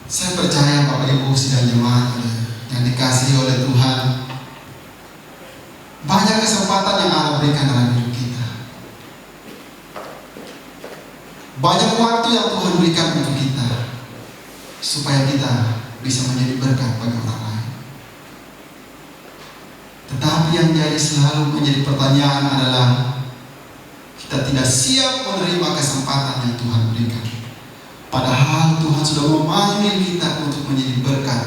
Saya percaya Bapak Ibu sidang jemaat yang dikasihi oleh Tuhan, banyak kesempatan yang Allah berikan dalam hidup kita. Banyak waktu yang Tuhan berikan untuk kita supaya kita bisa menjadi berkat bagi orang lain. Tetapi yang jadi selalu menjadi pertanyaan adalah kita tidak siap menerima kesempatan yang Tuhan berikan. Padahal Tuhan sudah memanggil kita untuk menjadi berkat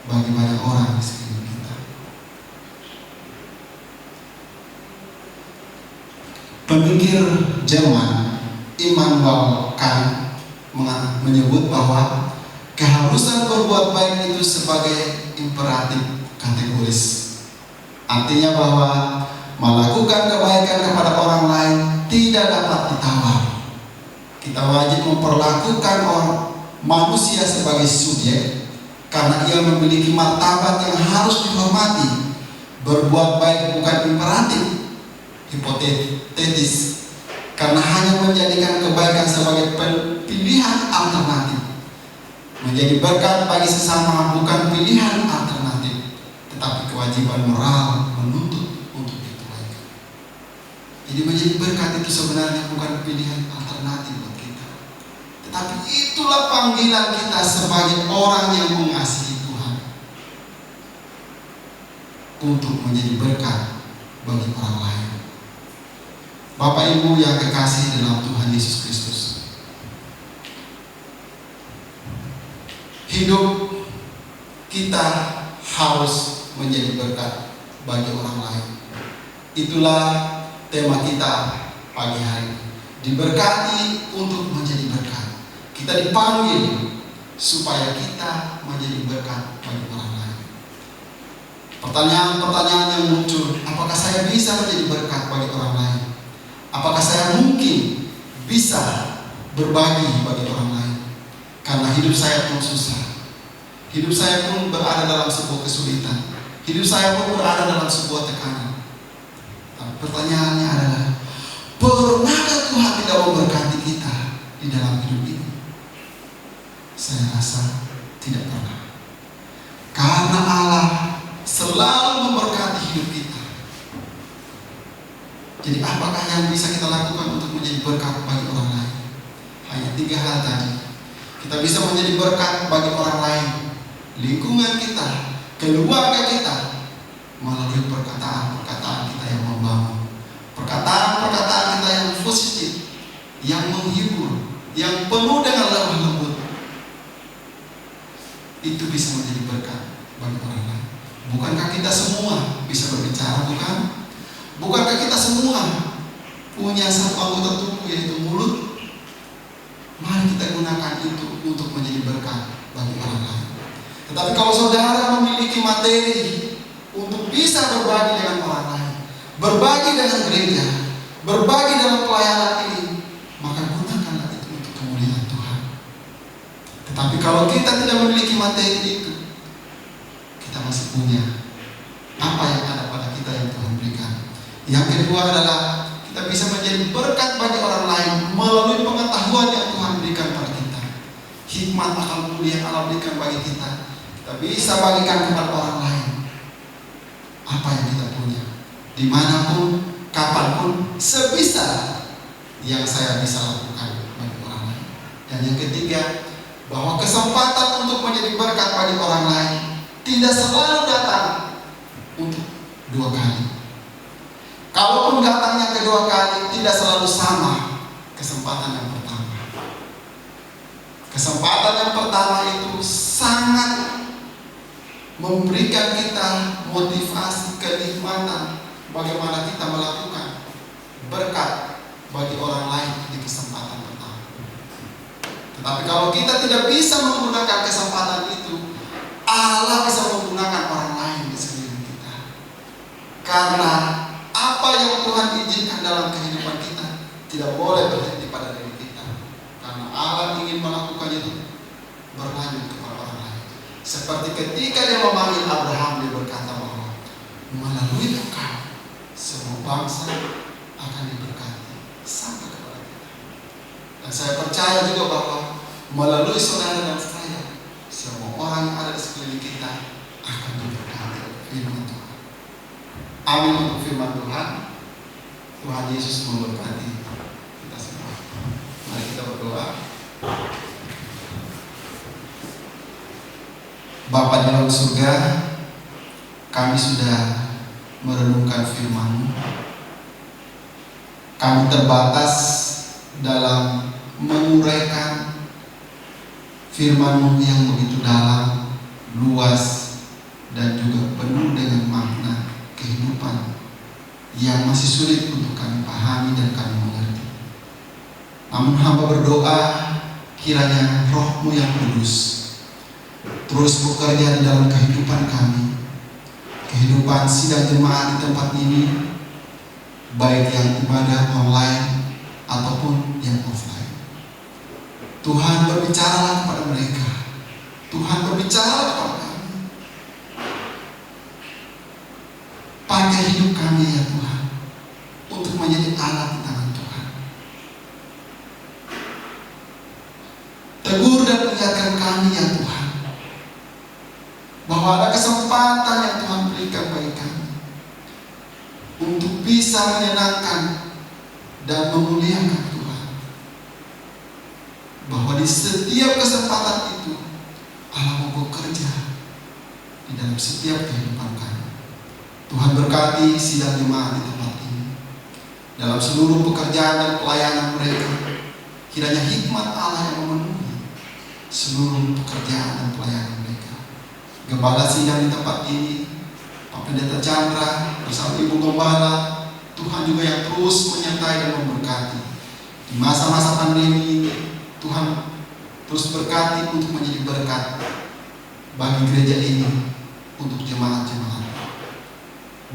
bagi banyak orang di sekeliling kita. Pemikir Jerman Immanuel Kant menyebut bahwa keharusan berbuat baik itu sebagai imperatif kategoris. Artinya bahwa melakukan kebaikan kepada orang lain tidak dapat ditawar. Kita wajib memperlakukan orang manusia sebagai subjek karena ia memiliki martabat yang harus dihormati. Berbuat baik bukan imperatif hipotetis, karena hanya menjadikan kebaikan sebagai pilihan alternatif. Menjadi berkat bagi sesama bukan pilihan alternatif, tetapi kewajiban moral menuntut untuk dikebaikan. Jadi menjadi berkat itu sebenarnya bukan pilihan alternatif buat kita, Tapi itulah panggilan kita sebagai orang yang mengasihi Tuhan, untuk menjadi berkat bagi orang lain. Bapak Ibu yang kekasih dalam Tuhan Yesus Kristus, hidup kita harus menjadi berkat bagi orang lain. Itulah tema kita pagi hari ini. Diberkati untuk menjadi berkat. Kita dipanggil supaya kita menjadi berkat bagi orang lain. Pertanyaan-pertanyaan yang muncul, apakah saya bisa menjadi berkat bagi orang lain? Apakah saya mungkin bisa berbagi bagi orang lain? Karena hidup saya pun susah, hidup saya pun berada dalam sebuah kesulitan, hidup saya pun berada dalam sebuah tekanan. Nah, pertanyaannya adalah, pernahkah Tuhan tidak memberkati kita di dalam hidup ini? Saya rasa tidak pernah. Karena Allah selalu memberkati hidup kita. Jadi apakah yang bisa kita lakukan untuk menjadi berkat bagi orang lain? Hanya 3 hal tadi. Kita bisa menjadi berkat bagi orang lain, lingkungan kita, keluarga kita, melalui perkataan-perkataan kita yang membangun, perkataan-perkataan kita yang positif, yang menghibur, yang penuh dengan lemah lembut. Itu bisa menjadi berkat bagi orang lain. Bukankah kita semua bisa berbicara, bukan? Bukankah kita semua punya satu anggota tubuh, yaitu mulut? Mari kita gunakan itu untuk menjadi berkat bagi orang lain. Tetapi kalau saudara memiliki materi untuk bisa berbagi dengan orang lain, berbagi dengan gereja, berbagi dalam pelayanan ini, maka gunakanlah itu untuk kemuliaan Tuhan. Tetapi kalau kita tidak memiliki materi itu, kita masih punya apa yang ada pada kita yang Tuhan berikan. Yang kedua adalah kita bisa menjadi berkat bagi orang lain melalui pengetahuan yang Tuhan berikan pada kita. Hikmat akal budi yang Allah berikan bagi kita, kita bisa bagikan kepada orang lain. Apa yang kita punya, dimanapun, kapanpun, sebisa yang saya bisa lakukan bagi orang lain. Dan yang ketiga, bahwa kesempatan untuk menjadi berkat bagi orang lain tidak selalu datang untuk 2 kali. Kalaupun datangnya kedua kali, tidak selalu sama kesempatan yang pertama. Kesempatan yang pertama itu sangat memberikan kita motivasi, kenikmatan bagaimana kita melakukan berkat bagi orang lain di kesempatan pertama. Tetapi kalau kita tidak bisa menggunakan kesempatan itu, Allah bisa menggunakan orang lain di sekeliling kita. Karena apa yang Tuhan izinkan dalam kehidupan kita tidak boleh berhenti pada diri kita. Karena Allah ingin melakukan itu berlanjut kepada orang lain. Seperti ketika Dia memanggil Abraham, Dia berkata bahwa melalui engkau semua bangsa akan diberkati sampai kepada kita. Dan saya percaya juga bahwa melalui saudara dan saya, semua orang yang ada di sekeliling kita akan diberkati firman Tuhan. Amin untuk firman Tuhan. Tuhan Yesus memberkati kita semua. Mari kita berdoa. Bapa di dalam surga, kami sudah merenungkan firman-Mu. Kami terbatas dalam menguraikan firman-Mu yang begitu dalam, luas, dan juga penuh dengan makna kehidupan yang masih sulit untuk kami pahami dan kami mengerti. Namun hamba berdoa, kiranya Roh-Mu yang kudus terus bekerja di dalam kehidupan kami, kehidupan sidang jemaat di tempat ini, baik yang ibadah online ataupun yang offline. Tuhan berbicaralah kepada mereka, Tuhan berbicara kepada kami. Pakai hidup kami ya Tuhan, untuk menjadi alat di tangan Tuhan. Tegur dan ingatkan kami ya Tuhan, bahwa ada kesempatan yang Tuhan berikan bagi kami untuk bisa menyenangkan dan memuliakan Tuhan. Bahwa di di setiap kesempatan itu Allah mau bekerja di dalam setiap kehidupan kami. Tuhan berkati sidang jemaat di tempat ini dalam seluruh pekerjaan dan pelayanan mereka. Kiranya hikmat Allah yang memenuhi seluruh pekerjaan dan pelayanan mereka. Gembala sidang di tempat ini, Pak Pendeta Chandra bersama Ibu Gembala, Tuhan juga yang terus menyertai dan memberkati. Di masa-masa pandemi ini, Tuhan terus berkati untuk menjadi berkat bagi gereja ini, untuk jemaat-jemaat,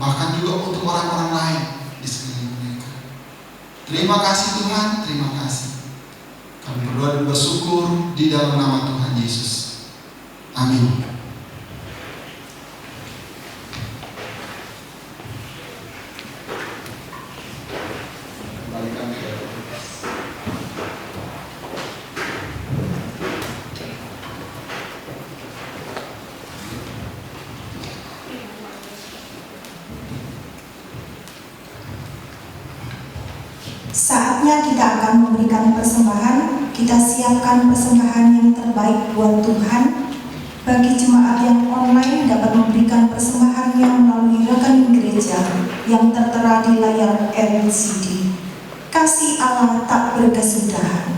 bahkan juga untuk orang-orang lain di sekeliling mereka. Terima kasih Tuhan, terima kasih. Kami berdoa dan bersyukur di dalam nama Tuhan Yesus. Amin. Saatnya kita akan memberikan persembahan. Kita siapkan persembahan yang terbaik buat Tuhan. Bagi jemaat yang online dapat memberikan persembahannya melalui rekening gereja yang tertera di layar LCD. Kasih Allah tak berkesudahan.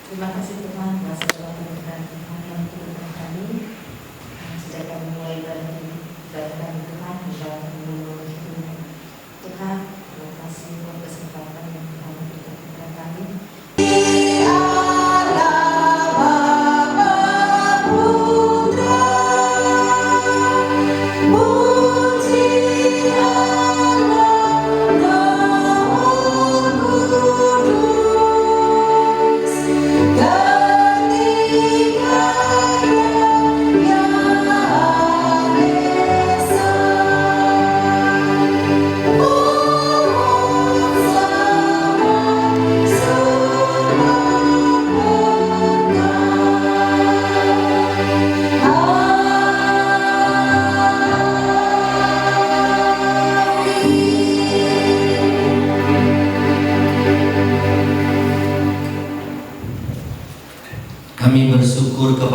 Terima kasih Tuhan atas segala keberkahan Tuhan yang diberikan kami. Sejak kami mulai ibadah kami Tuhan, di dalam menurut hidup Tuhan, terima kasih buat kesempatan yang Tuhan berikan kepada kami. God.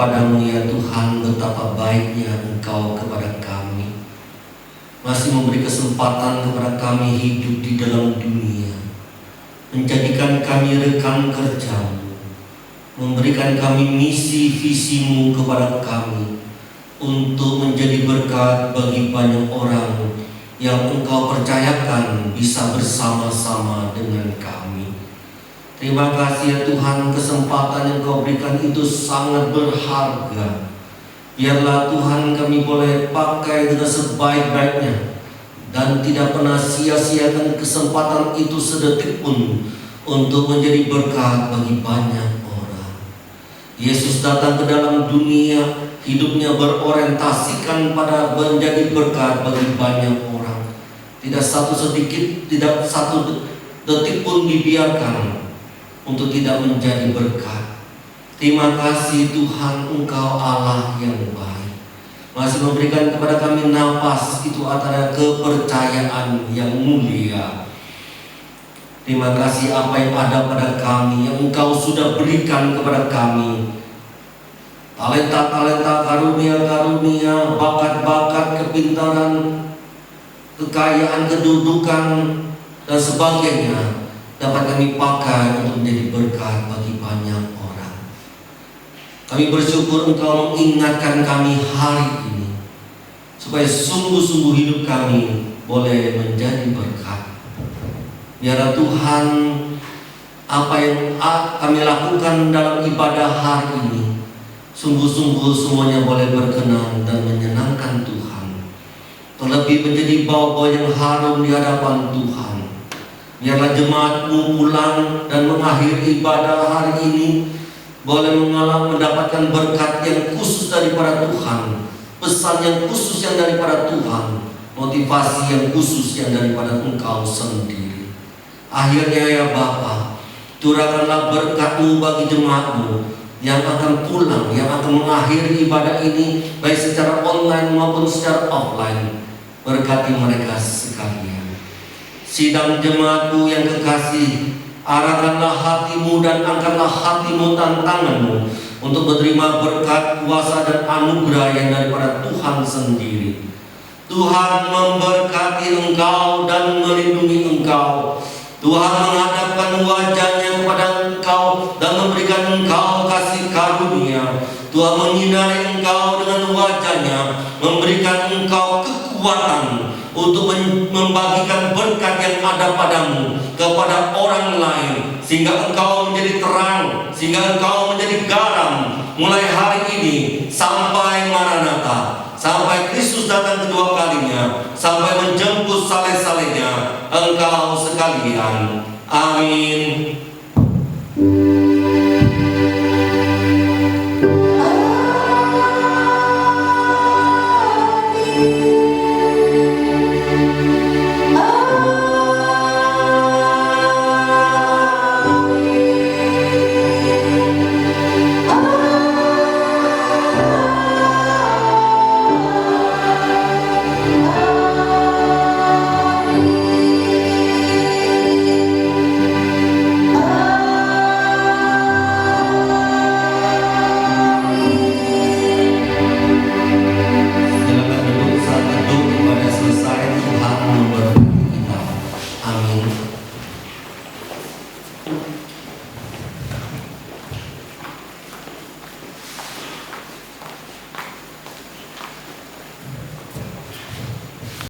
kepadamu ya Tuhan, betapa baiknya Engkau kepada kami. Masih memberi kesempatan kepada kami hidup di dalam dunia, menjadikan kami rekan kerja-Mu, memberikan kami misi visimu kepada kami untuk menjadi berkat bagi banyak orang yang Engkau percayakan bisa bersama-sama dengan kami. Terima kasih ya Tuhan, kesempatan yang Kau berikan itu sangat berharga. Biarlah Tuhan kami boleh pakai dengan sebaik-baiknya dan tidak pernah sia-siakan kesempatan itu sedetik pun untuk menjadi berkat bagi banyak orang. Yesus datang ke dalam dunia, hidupnya berorientasikan pada menjadi berkat bagi banyak orang. Tidak satu sedikit, tidak satu detik pun dibiarkan untuk tidak menjadi berkat. Terima kasih Tuhan, Engkau Allah yang baik, masih memberikan kepada kami nafas itu antara kepercayaan yang mulia. Terima kasih apa yang ada pada kami, yang Engkau sudah berikan kepada kami. Talenta-talenta, karunia-karunia, bakat-bakat, kepintaran, kekayaan, kedudukan, dan sebagainya dapat kami pakai untuk menjadi berkat bagi banyak orang. Kami bersyukur Engkau mengingatkan kami hari ini, supaya sungguh-sungguh hidup kami boleh menjadi berkat. Biarlah Tuhan, apa yang kami lakukan dalam ibadah hari ini, sungguh-sungguh semuanya boleh berkenan dan menyenangkan Tuhan. Terlebih menjadi bau-bau yang harum di hadapan Tuhan. Biarlah jemaat-Mu pulang dan mengakhiri ibadah hari ini boleh mendapatkan berkat yang khusus daripada Tuhan, pesan yang khusus yang daripada Tuhan, motivasi yang khusus yang daripada Engkau sendiri. Akhirnya ya Bapa, curahkanlah berkat-Mu bagi jemaat-Mu yang akan pulang, yang akan mengakhiri ibadah ini baik secara online maupun secara offline. Berkati mereka sekalian. Sidang jemaat-Mu yang kekasih, arahkanlah hati-Mu dan angkatlah hati-Mu tantangan-Mu untuk menerima berkat, kuasa dan anugerah yang daripada Tuhan sendiri. Tuhan memberkati engkau dan melindungi engkau. Tuhan menghadapkan wajahnya kepada engkau dan memberikan engkau kasih karunia. Tuhan menyinari engkau dengan wajahnya, memberikan engkau kekuatan untuk membagikan berkat yang ada padamu kepada orang lain, sehingga engkau menjadi terang, sehingga engkau menjadi garam mulai hari ini sampai Maranatha, sampai Kristus datang kedua kalinya, sampai menjemput saleh-salehnya engkau sekalian. Amin.